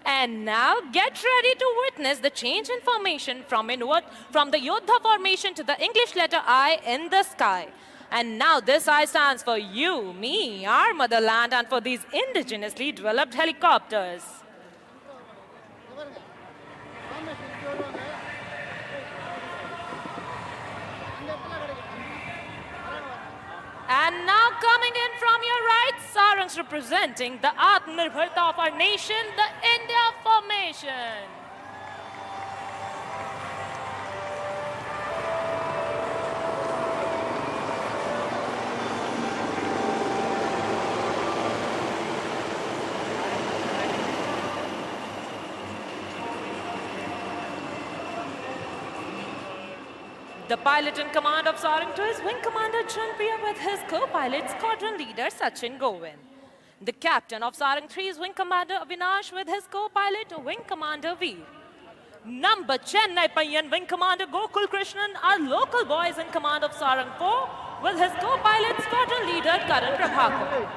And now get ready to witness the change in formation from the Yodha formation to the English letter I in the sky. And now this I stands for you, me, our motherland, and for these indigenously developed helicopters. And now coming in from your right, Sarangs representing the Atmanirbharta of our nation, the India formation. The pilot in command of Sarang 2 is Wing Commander Chanpriya with his co-pilot Squadron Leader Sachin Govind. The captain of Sarang 3 is Wing Commander Avinash with his co-pilot Wing Commander Veer. Number Chennai Payyan Wing Commander Gokul Krishnan are local boys in command of Sarang 4 with his co-pilot Squadron Leader Karan Prabhakar.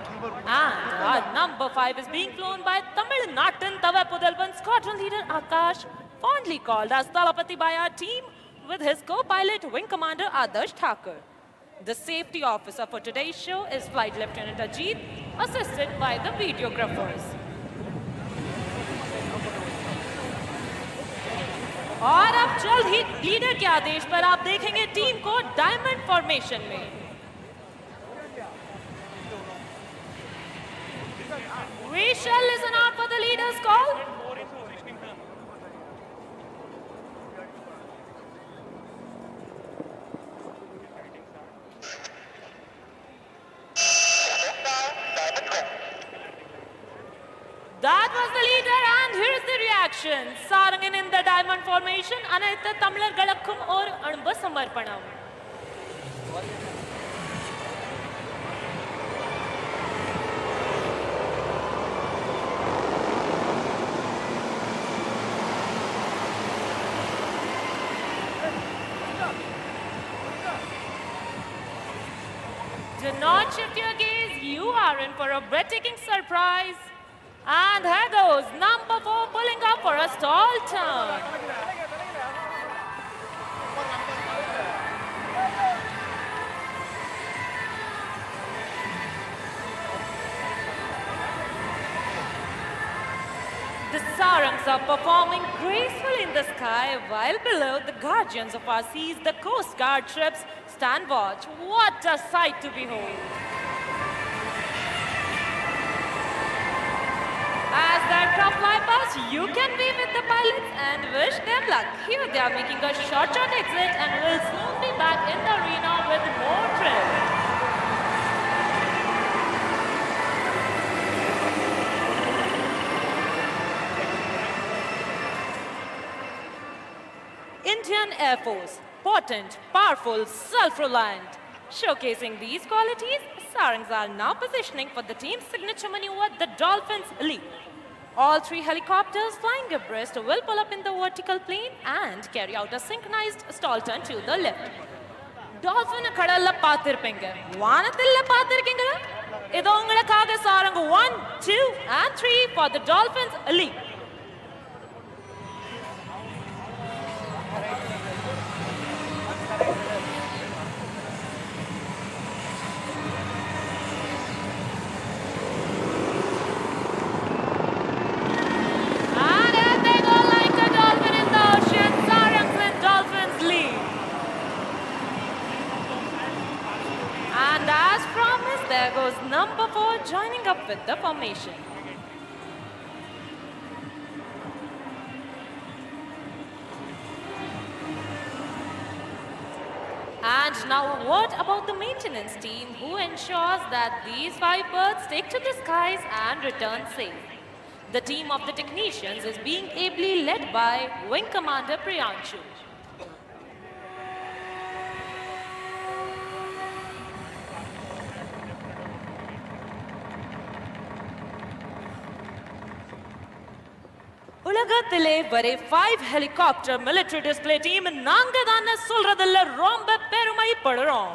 And our number 5 is being flown by Tamil Natan Tavapudalvan Squadron Leader Akash, fondly called as Talapati by our team, with his co-pilot Wing Commander Adarsh Thakur. The safety officer for today's show is Flight Lieutenant Ajit, assisted by the videographers. और अब जल्द ही leader के आदेश पर आप देखेंगे team को diamond formation में. We shall listen out for the leader's call. That was the leader and here's the reaction. Sarangan in the diamond formation, Anayta Tamlar Galakkum or Anba Samarpanam. Do not shift your gaze, you are in for a breathtaking surprise. And here goes number 4 pulling up for a stall turn. The Sarangs are performing gracefully in the sky while below the guardians of our seas, the Coast Guard ships, stand watch. What a sight to behold. As the aircraft fly past, you can be with the pilots and wish them luck. Here they are making a short exit and will soon be back in the arena with more thrill. Indian Air Force, potent, powerful, self-reliant. Showcasing these qualities, Sarangs are now positioning for the team's signature maneuver, the Dolphins Leap. All 3 helicopters flying abreast will pull up in the vertical plane and carry out a synchronized stall turn to the left. Dolphin kadalla paathirpinga. Vaanathilla paathirkinga. Idu ungalakkaga Sarang 1, 2 and 3 for the Dolphins Leap. There goes number formation. And now a word about the maintenance team who ensures that these 5 birds take to the skies and return safe. The team of the technicians is being ably led by Wing Commander Priyanshu. உலகத்திலே வரை 5 helicopter military display team நாங்க தானே சொல்றதுல ரொம்ப பெருமைப்படுறோம்.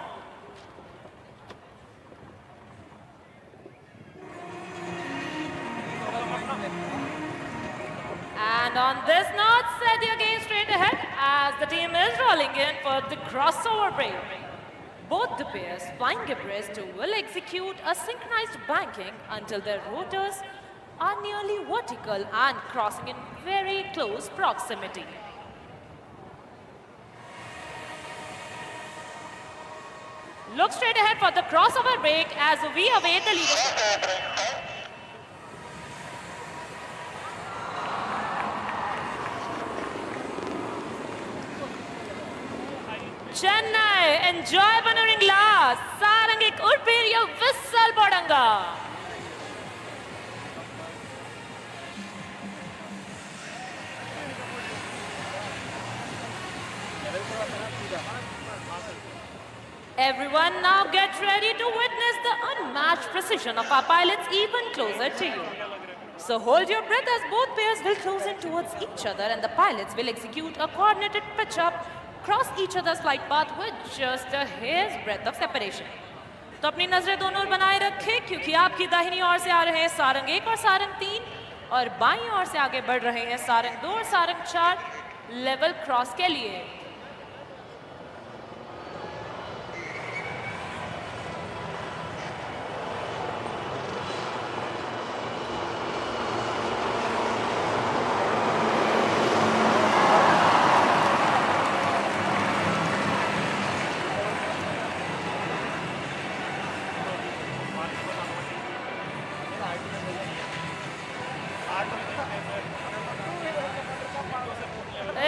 And on this note, set your gaze straight ahead as the team is rolling in for the crossover break. Both the pairs flying abreast will execute a synchronized banking until their rotors are nearly vertical and crossing in very close proximity. Look straight ahead for the crossover break as we await the leadership. Chennai, enjoy Banuring glass. Sarangik Urpiriya whistle bodanga. Everyone now get ready to witness the unmatched precision of our pilots even closer to you. So hold your breath as both pairs will close in towards each other and the pilots will execute a coordinated pitch up, cross each other's flight path with just a hair's breadth of separation. तो अपनी नजरें दोनों ओर बनाए रखें क्योंकि आपकी दाहिनी ओर से आ रहे हैं सारंग 1 और सारंग 3 और बाईं ओर से आगे बढ़ रहे हैं सारंग 2 और सारंग 4 लेवल क्रॉस के लिए.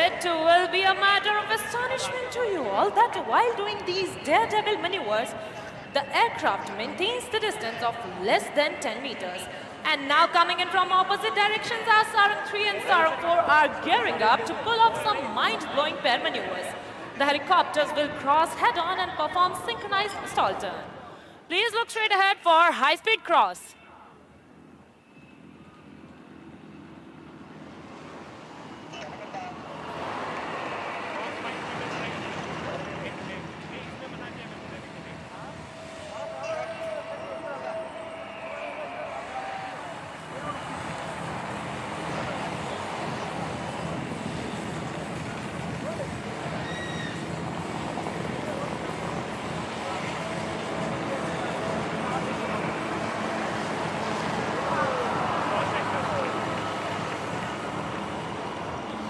It will be a matter of astonishment to you all that while doing these daredevil maneuvers, the aircraft maintains the distance of less than 10 meters. And now coming in from opposite directions, our Sarang 3 and Sarang 4 are gearing up to pull off some mind-blowing pair maneuvers. The helicopters will cross head-on and perform synchronized stall turn. Please look straight ahead for high-speed cross.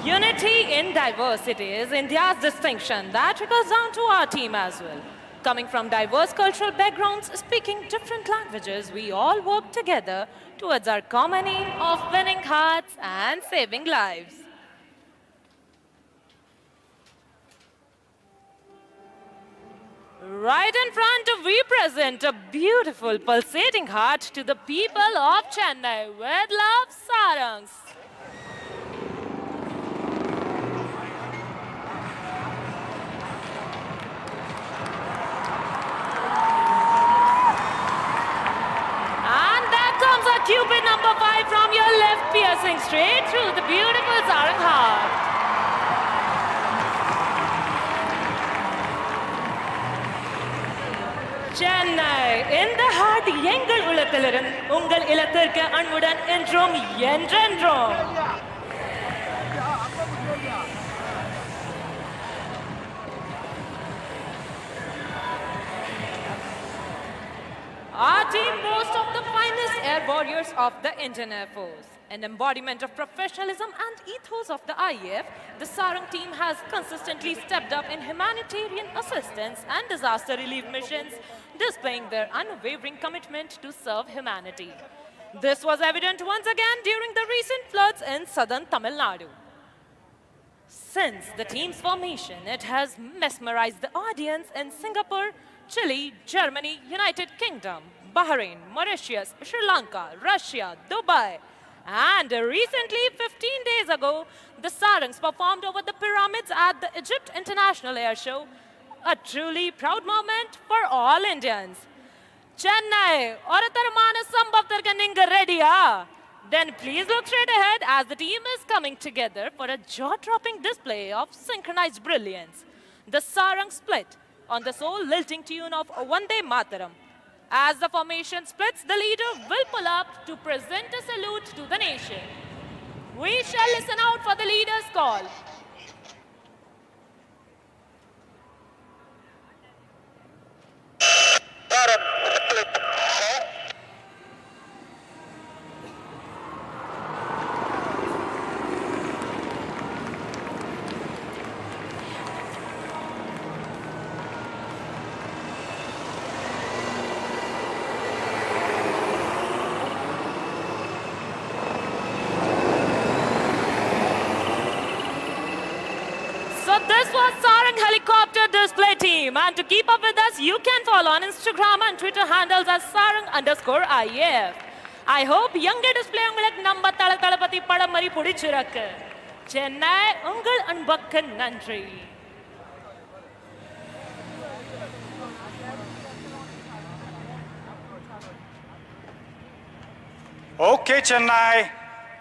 Unity in diversity is India's distinction. That trickles down to our team as well. Coming from diverse cultural backgrounds, speaking different languages, we all work together towards our common aim of winning hearts and saving lives. Right in front, we present a beautiful pulsating heart to the people of Chennai with love, Sarangs. Cupid number 5 from your left, piercing straight through the beautiful Sarang heart. Chennai, in the heart, எங்கள் உலத்திலிருந்து உங்கள் இல்லத்திற்கு அன்புடன் என்றும் என்றென்றும். Our team boasts of the finest air warriors of the Indian Air Force. An embodiment of professionalism and ethos of the IAF, the Sarang team has consistently stepped up in humanitarian assistance and disaster relief missions, displaying their unwavering commitment to serve humanity. This was evident once again during the recent floods in southern Tamil Nadu. Since the team's formation, it has mesmerized the audience in Singapore, Chile, Germany, United Kingdom, Bahrain, Mauritius, Sri Lanka, Russia, Dubai, and recently, 15 days ago, the sarangs performed over the pyramids at the Egypt International Airshow, a truly proud moment for all Indians. Chennai, oratarmana sambhavtarka ninga ready-a? Then please look straight ahead as the team is coming together for a jaw-dropping display of synchronized brilliance. The sarang split on the soul-lilting tune of Vande Mataram. As the formation splits, the leader will pull up to present a salute to the nation. We shall listen out for the leader's call. So this was Sarang Helicopter Display Team, and to keep up with us, you can follow on Instagram and Twitter handles as sarang_if. I hope young display உங்களுக்கு நம்ம தளபதி படம் மாதிரி பிடிச்சிருக்கு. சென்னை உங்கள் அன்புக்கு நன்றி. Okay, Chennai.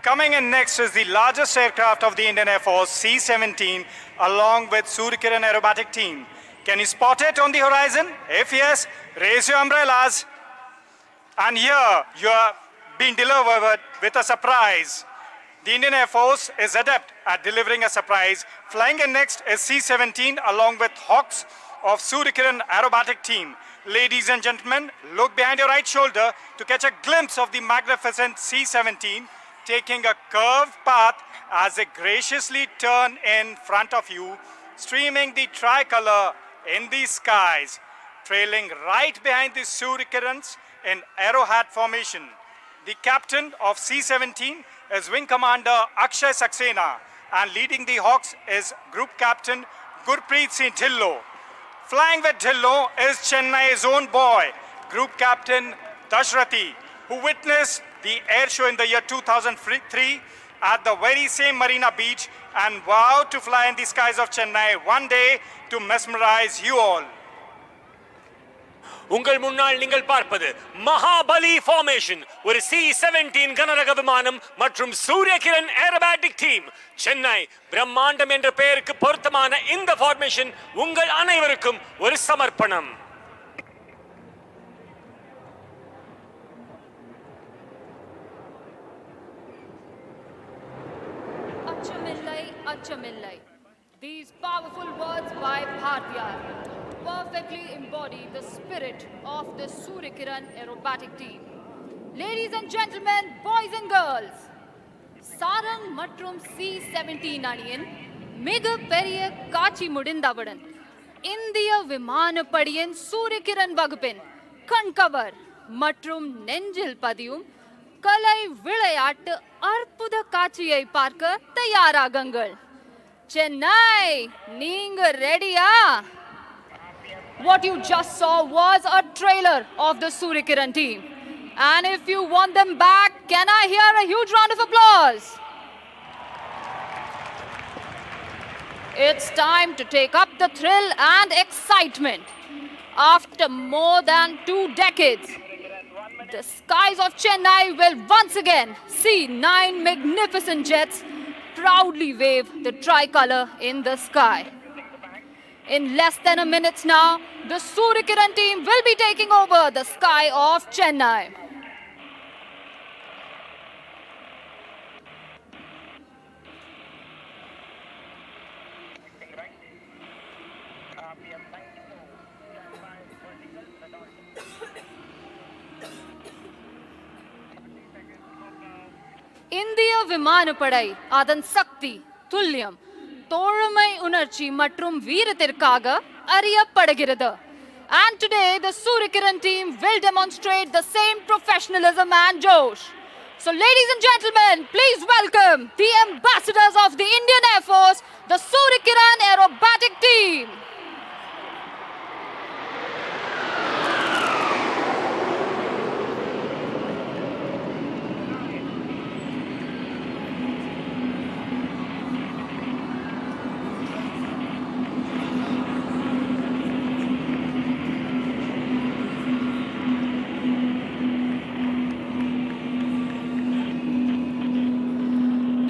Coming in next is the largest aircraft of the Indian Air Force, C-17, along with Suryakiran Aerobatic Team. Can you spot it on the horizon? If yes, raise your umbrellas. And here, you are being delivered with a surprise. The Indian Air Force is adept at delivering a surprise. Flying in next is C-17 along with Hawks of Suryakiran Aerobatic Team. Ladies and gentlemen, look behind your right shoulder to catch a glimpse of the magnificent C-17 taking a curved path as they graciously turn in front of you, streaming the tricolor in the skies, trailing right behind the Suryakirans in arrowhead formation. The captain of C-17 is Wing Commander Akshay Saxena, and leading the Hawks is Group Captain Gurpreet Singh Dhillo. Flying with Dhillo is Chennai's own boy, Group Captain Dashrathi, who witnessed the air show in the year 2003 at the very same Marina beach and vowed to fly in the skies of Chennai one day to mesmerize you all. உங்கள் முன்னால் நீங்கள் பார்ப்பது Mahabali formation, ஒரு C-17 கனரக விமானம் மற்றும் Surya Kiran aerobatic team. Chennai பிரம்மாண்டம் என்ற பெயருக்கு பொருத்தமான இந்த ஃபார்மேஷன் உங்கள் அனைவருக்கும் ஒரு சமர்ப்பணம். Achamillai. These powerful words by Bhartiyar perfectly embody the spirit of the Suryakiran Aerobatic Team. Ladies and gentlemen, boys and girls, Sarang மற்றும் C-17 அணியின் மிக பெரிய காட்சி முடிந்தவுடன் இந்திய விமானப்படையின் சூரியகிரண் வகுப்பின் கண்கவர் மற்றும் நெஞ்சில் பதியும் கலை விளையாட்டு அற்புத காட்சியை பார்க்க தயாராகுங்கள். சென்னை, நீங்க ரெடியா? What you just saw was a trailer of the Suryakiran team. And if you want them back, can I hear a huge round of applause? It's time to take up the thrill and excitement. After more than 2 decades, the skies of Chennai will once again see 9 magnificent jets proudly wave the tricolor in the sky. In less than a minute now, the Suryakiran team will be taking over the sky of Chennai. இந்திய விமானப்படை அதன் சக்தி, துல்லியம், தோழமை உணர்ச்சி மற்றும் வீரத்திற்காக அறியப்படுகிறது. And today the Suryakiran team will demonstrate the same professionalism and josh. So, ladies and gentlemen, please welcome the ambassadors of the Indian Air Force, the Surikiran Aerobatic Team.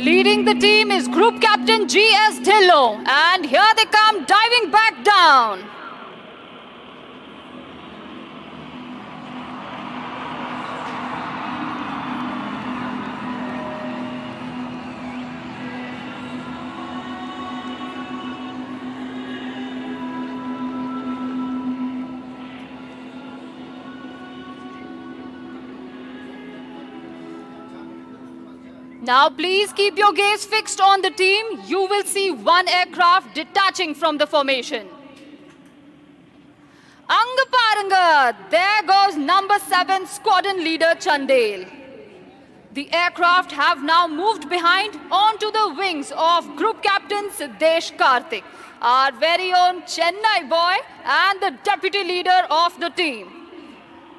Leading the team is Group Captain G.S. Dhillon, and here they come diving back down. Now please keep your gaze fixed on the team. You will see one aircraft detaching from the formation. Anga Paranga, there goes number 7 squadron leader Chandel. The aircraft have now moved behind onto the wings of Group Captain Siddesh Karthik, our very own Chennai boy and the deputy leader of the team.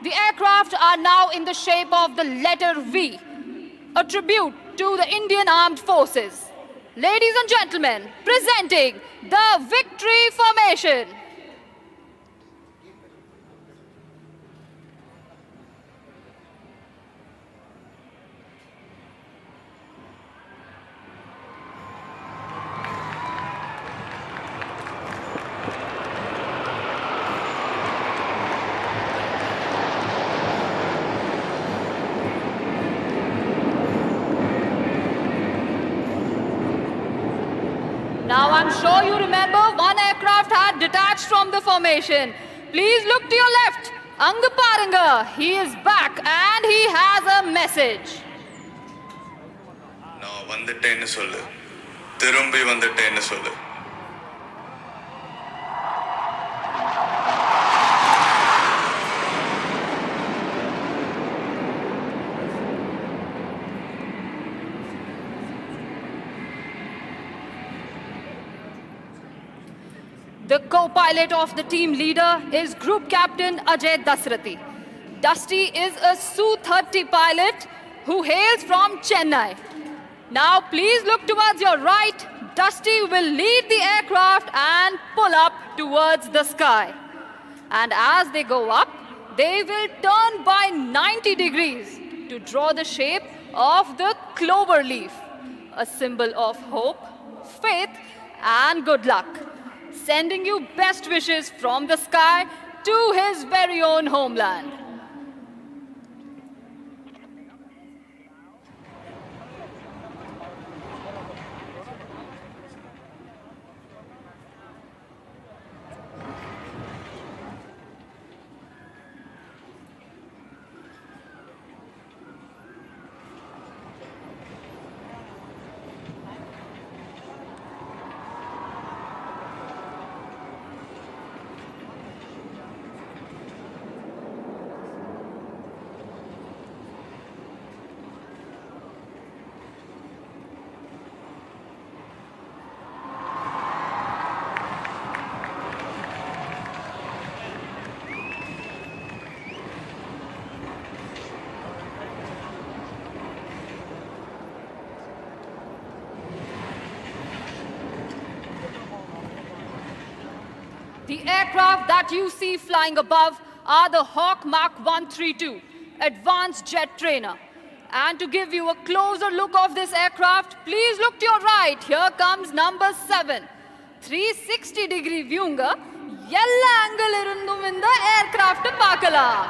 The aircraft are now in the shape of the letter V, a tribute to the Indian Armed Forces. Ladies and gentlemen, presenting the Victory Formation. Now I'm sure you remember one aircraft had detached from the formation. Please look to your left. Anga Paranga, he is back and he has a message. நான் வந்துட்டேன்னு சொல்லு, திரும்பி வந்துட்டேன்னு சொல்லு. The co-pilot of the team leader is Group Captain Ajay Dasrathi. Dusty is a Su-30 pilot who hails from Chennai. Now please look towards your right. Dusty will lead the aircraft and pull up towards the sky. And as they go up, they will turn by 90 degrees to draw the shape of the clover leaf, a symbol of hope, faith, and good luck, sending you best wishes from the sky to his very own homeland. The aircraft that you see flying above are the Hawk Mark 132 Advanced Jet Trainer. And to give you a closer look of this aircraft, please look to your right. Here comes number 7. 360-degree viewங்க எல்லா angle இருந்தும் இந்த aircraft பார்க்கலாம்.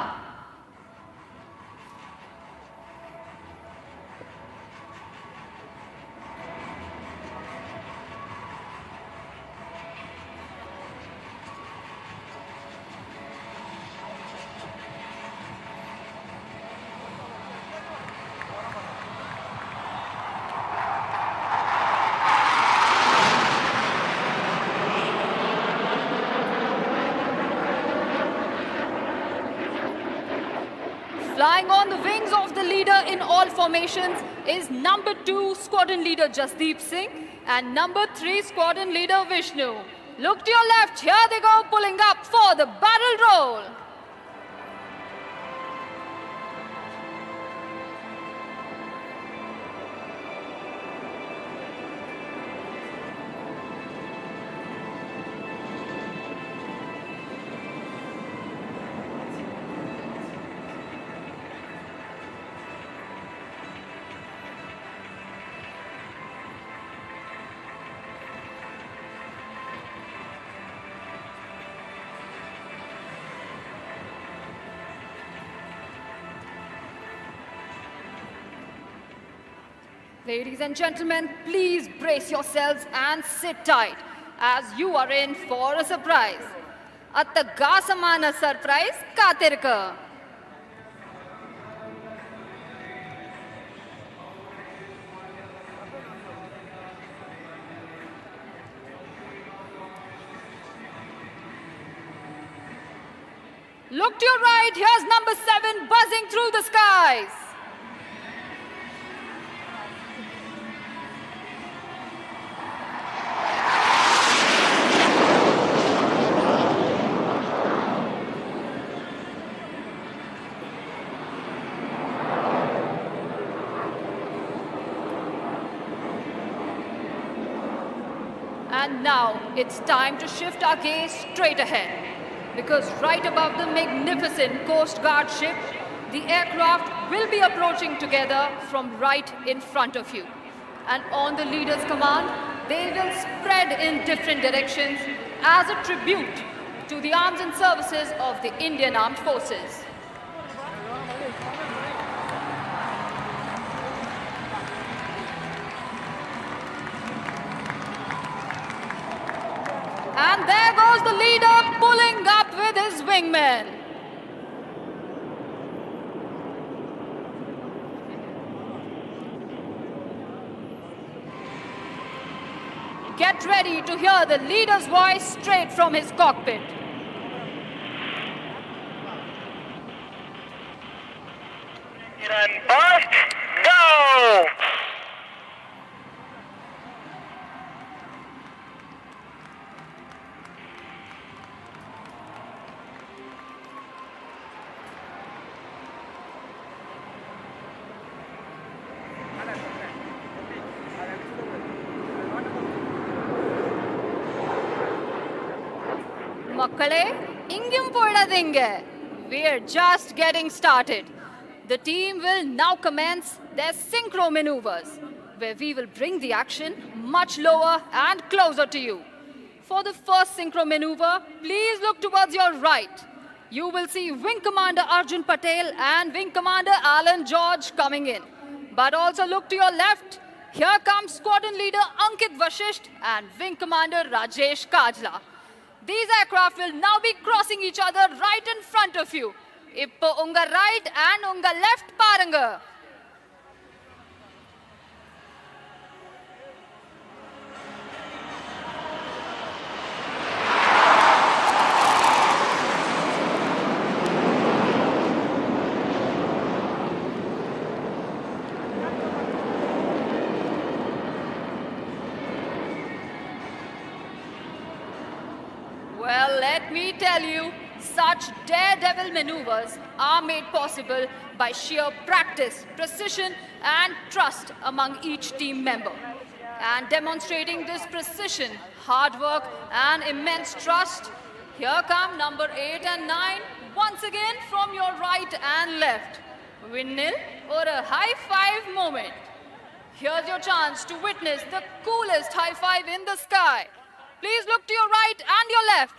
Flying on the wings of the leader in all formations is number 2 squadron leader Jasdeep Singh and number 3 squadron leader Vishnu. Look to your left, here they go, pulling up for the barrel roll. Ladies and gentlemen, please brace yourselves and sit tight as you are in for a surprise. Attagasamana surprise katirka. Look to your right, here's number 7 buzzing through the skies. And now it's time to shift our gaze straight ahead. Because right above the magnificent Coast Guard ship, the aircraft will be approaching together from right in front of you. And on the leader's command, they will spread in different directions as a tribute to the arms and services of the Indian Armed Forces. And there goes the leader pulling up with his wingmen. Get ready to hear the leader's voice straight from his cockpit. And burst, go! Makkale, ingum poladinga. We're just getting started. The team will now commence their synchro maneuvers, where we will bring the action much lower and closer to you. For the first synchro maneuver, please look towards your right. You will see Wing Commander Arjun Patel and Wing Commander Alan George coming in. But also look to your left. Here comes Squadron Leader Ankit Vashisht and Wing Commander Rajesh Kajla. These aircraft will now be crossing each other right in front of you. Ippo unga right and unga left paranga. Well, let me tell you, such daredevil maneuvers are made possible by sheer practice, precision, and trust among each team member. And demonstrating this precision, hard work, and immense trust, here come number 8 and 9, once again from your right and left. Windmill or a high five moment. Here's your chance to witness the coolest high five in the sky. Please look to your right and your left.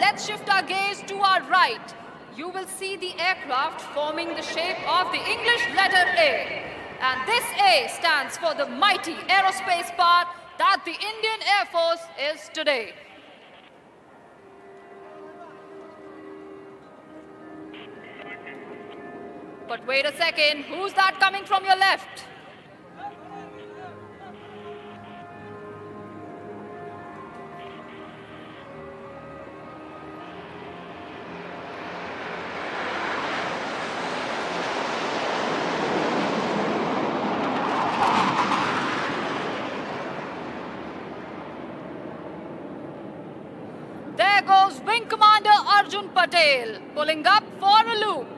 Let's shift our gaze to our right. You will see the aircraft forming the shape of the English letter A. And this A stands for the mighty aerospace part that the Indian Air Force is today. But wait a second, who's that coming from your left? There goes Wing Commander Arjun Patel, pulling up for a loop.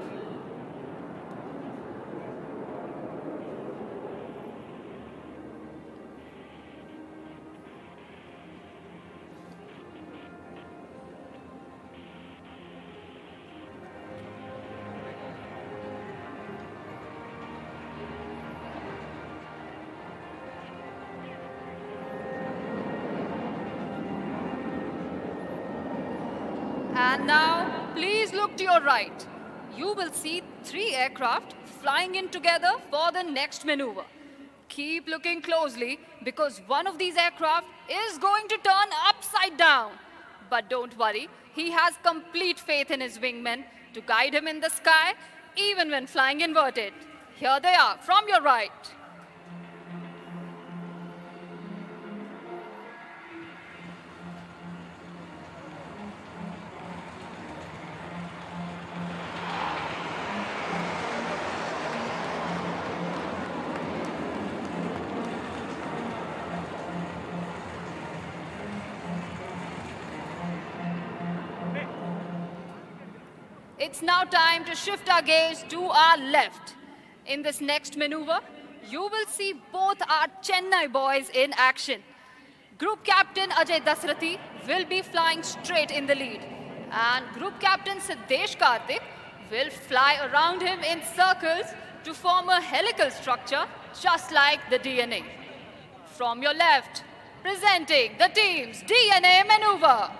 And now, please look to your right. You will see 3 aircraft flying in together for the next maneuver. Keep looking closely because one of these aircraft is going to turn upside down. But don't worry, he has complete faith in his wingmen to guide him in the sky, even when flying inverted. Here they are from your right. It's now time to shift our gaze to our left. In this next maneuver, you will see both our Chennai boys in action. Group Captain Ajay Dasrathi will be flying straight in the lead, and Group Captain Siddesh Karthik will fly around him in circles to form a helical structure just like the DNA. From your left, presenting the team's DNA maneuver.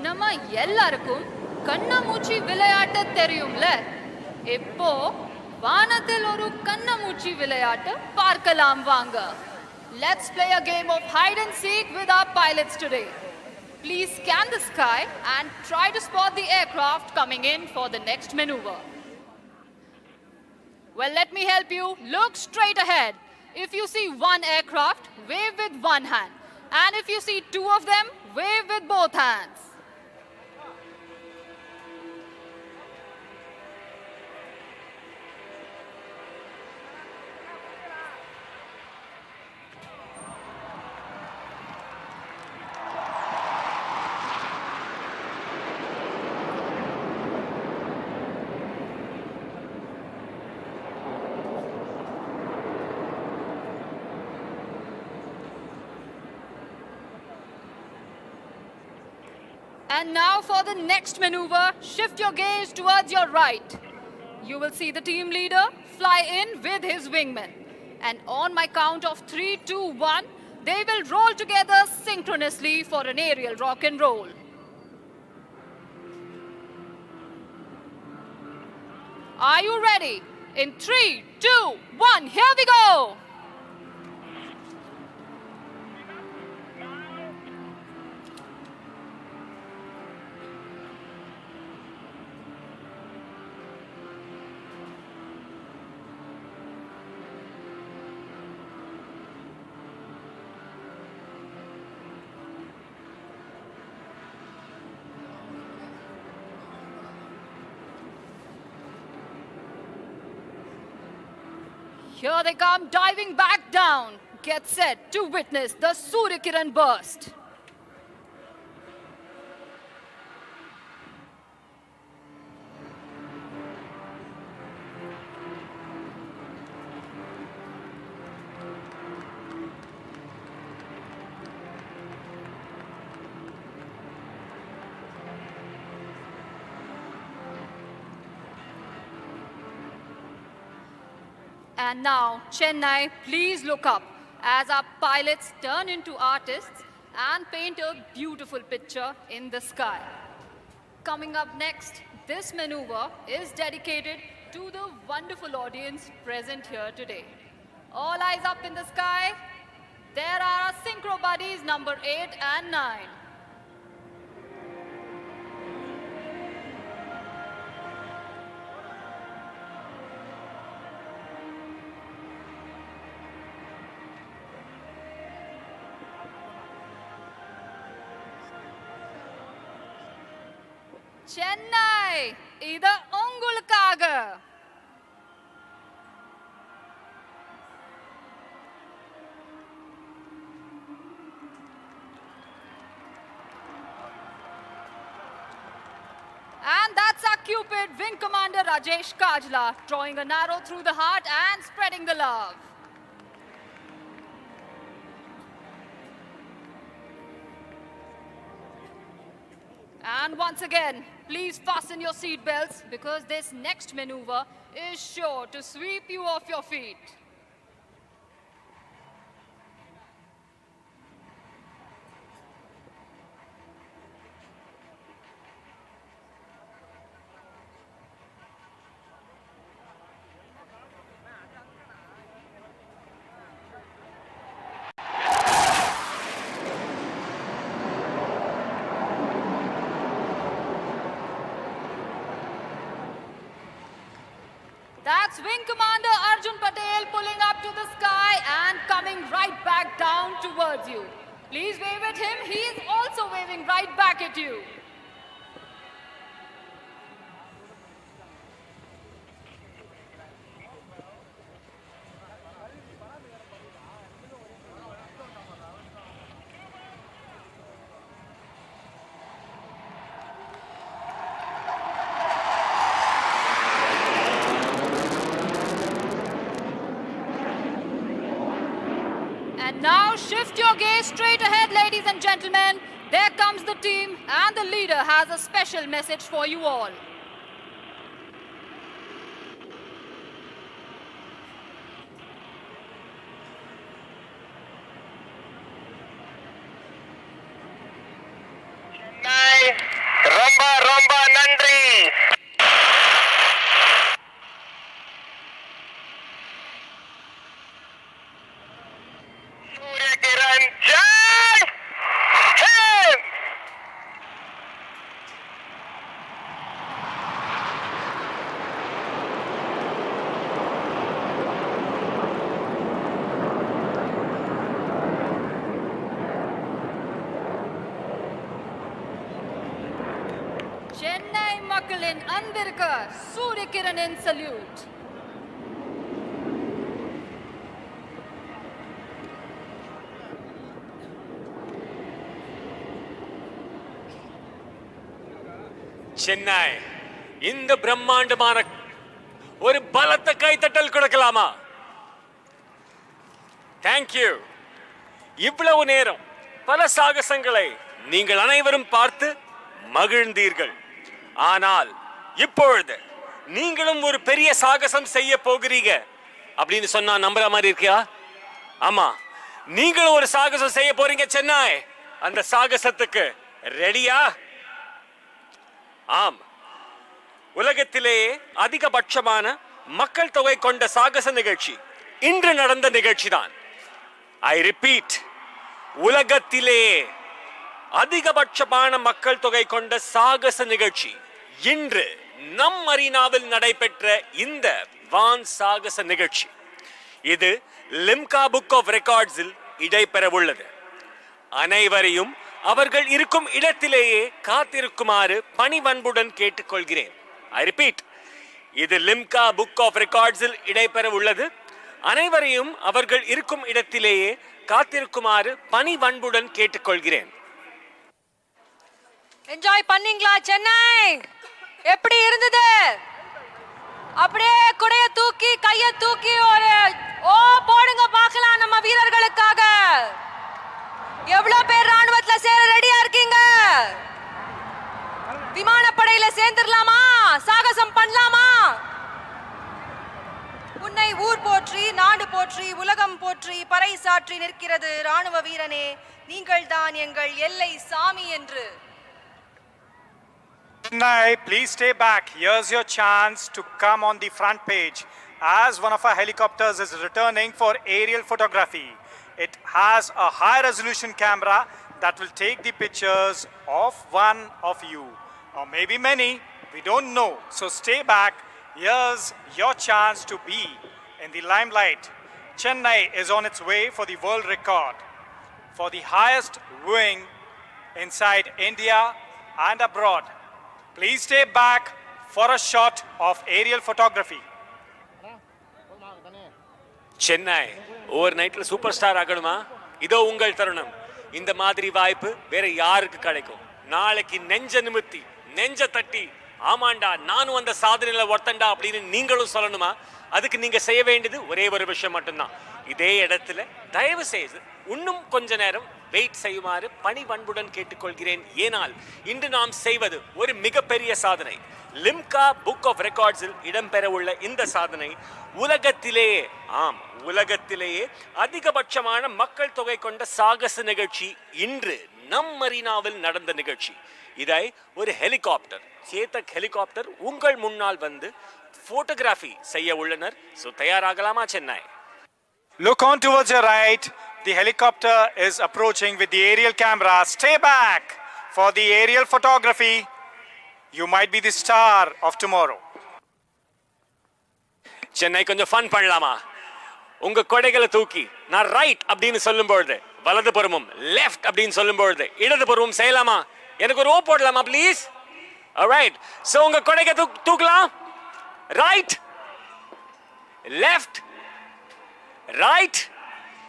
நம்ம எல்லாருக்கும் கண்ணாமூச்சி விளையாட்டு தெரியும்ல. இப்போ வானத்தில் ஒரு கண்ணாமூச்சி விளையாட்டு பார்க்கலாம் வாங்க. Let's play a game of hide and seek with our pilots today. Please scan the sky and try to spot the aircraft coming in for the next maneuver. Well, let me help you. Look straight ahead. If you see one aircraft, wave with one hand. And if you see 2 of them, wave with both hands. And now for the next maneuver, shift your gaze towards your right. You will see the team leader fly in with his wingmen. And on my count of 3, 2, 1, they will roll together synchronously for an aerial rock and roll. Are you ready? In 3, 2, 1, here we go! Here they come, diving back down. Get set to witness the Surya Kiran burst. And now, Chennai, please look up as our pilots turn into artists and paint a beautiful picture in the sky. Coming up next, this maneuver is dedicated to the wonderful audience present here today. All eyes up in the sky. There are our synchro buddies number 8 and 9. Chennai, இது உங்களுக்காக. And that's our Cupid Wing Commander Rajesh Kajla, drawing an arrow through the heart and spreading the love. And once again, please fasten your seat belts because this next maneuver is sure to sweep you off your feet. That's Wing Commander Arjun Patel pulling up to the sky and coming right back down towards you. Please wave at him. He is also waving right back at you. And now shift your gaze straight ahead, ladies and gentlemen. There comes the team, and the leader has a special message for you all. Chennai, Romba Romba Nandri. Suryakiran Jai Hind. Chennai Makkalin Andirka Suryakiranin salute. Chennai இந்த பிரம்மாண்டமான ஒரு பலத்த கைத்தட்டல் கொடுக்கலாமா? Thank you. இவ்வளவு நேரம் பல சாகசங்களை நீங்கள் அனைவரும் பார்த்து மகிழ்ந்தீர்கள். ஆனால் இப்பொழுது நீங்களும் ஒரு பெரிய சாகசம் செய்ய போகிறீங்க அப்படின்னு சொன்னா நம்புற மாதிரி இருக்கியா? ஆமா, நீங்களும் ஒரு சாகசம் செய்ய போறீங்க சென்னை. அந்த சாகசத்துக்கு ரெடியா? ஆம், உலகத்திலேயே அதிகபட்சமான மக்கள் தொகை கொண்ட சாகச நிகழ்ச்சி இன்று நடந்த நிகழ்ச்சிதான். ஐ ரிப்பீட், உலகத்திலேயே அதிகபட்சமான மக்கள் தொகை கொண்ட சாகச நிகழ்ச்சி இன்று நம் மரீனாவில் நடைபெற்ற இந்த வான் சாகச நிகழ்ச்சி. இது லிம்கா புக் ஆஃப் ரெக்கார்ட்ஸில் இடம்பெறவுள்ளது. அனைவரையும் அவர்கள் இருக்கும் இடத்திலேயே காத்திருக்குமாறு பணிவன்புடன் கேட்டுக்கொள்கிறேன். ஐ ரிப்பீட், இது லிம்கா புக் ஆஃப் ரெக்கார்ட்ஸில் இடம்பெற உள்ளது. அனைவரையும் அவர்கள் இருக்கும் இடத்திலேயே காத்திருக்குமாறு பணிவன்புடன் கேட்டுக்கொள்கிறேன். என்ஜாய் பண்ணீங்களா சென்னை? எப்படி இருந்தது? அப்படியே குடைய தூக்கி கைய தூக்கி ஒரு ஓ போடுங்க பார்க்கலாம் நம்ம வீரர்களுக்காக. எவ்வளவு பேர் ராணுவத்துல சேர ரெடியா இருக்கீங்க? விமானப்படையில சேர்ந்துடலாமா? சாகசம் பண்ணலாமா? உன்னை ஊர் போற்றி போற்றி உலகம் போற்றி பறைசாற்றி நிற்கிறது ராணுவ வீரனே நீங்கள் தான் எங்கள் எல்லை சாமி என்று. Chennai, please stay back. Here's your chance to come on the front page as one of our helicopters is returning for aerial photography. It has a high resolution camera that will take the pictures of one of you, or maybe many, we don't know. So stay back. Here's your chance to be in the limelight. Chennai is on its way for the world record for the highest viewing inside India and abroad. Please stay back for a shot of aerial photography. Chennai over நைட்ல super star ஆகணுமா? இதோ உங்கள் தருணம். இந்த மாதிரி வாய்ப்பு வேற யாருக்கு கிடைக்கும்? நாளைக்கு நெஞ்ச நிமித்தி நெஞ்ச தட்டி ஆமாண்டா நானும் அந்த சாதனையில ஒருத்தண்டா அப்படின்னு நீங்களும் சொல்லணுமா? அதுக்கு நீங்க செய்ய வேண்டியது ஒரே ஒரு விஷயம் மட்டும்தான். இதே இடத்துல தயவு செய்து இன்னும் கொஞ்ச நேரம் வெயிட் செய்யுமாறு பணிவன்புடன் கேட்டுக்கொள்கிறேன். ஏனால் இன்று நாம் செய்வது ஒரு மிகப்பெரிய சாதனை. லிம்கா புக் ஆஃப் ரெக்கார்ட்ஸில் இடம்பெற உள்ள இந்த சாதனை உலகத்திலேயே உலகத்திலேயே அதிகபட்சமான மக்கள் தொகை கொண்ட சாகச நிகழ்ச்சி இன்று நம் மரீனாவில் நடந்த நிகழ்ச்சி. இதை ஒரு ஹெலிகாப்டர் சேதக் ஹெலிகாப்டர் உங்கள் முன்னால் வந்து போட்டோகிராஃபி செய்ய உள்ளனர். ஸோ தயாராகலாமா Chennai? Look on towards your right. The helicopter is approaching with the aerial camera. Stay back for the aerial photography. You might be the star of tomorrow. Chennai கொஞ்சம் ஃபன் பண்ணலாமா? உங்க கொடைகளை தூக்கி நான் ரைட் அப்படின்னு சொல்லும் பொழுது வலது புறமும் லெஃப்ட் அப்படின்னு சொல்லும் பொழுது இடது புறமும் செய்யலாமா? எனக்கு ஒரு ஓ போடலாமா ப்ளீஸ்? ஆல்ரைட். சோ உங்க கொடைகளை தூக்கலாம். Right, left, right,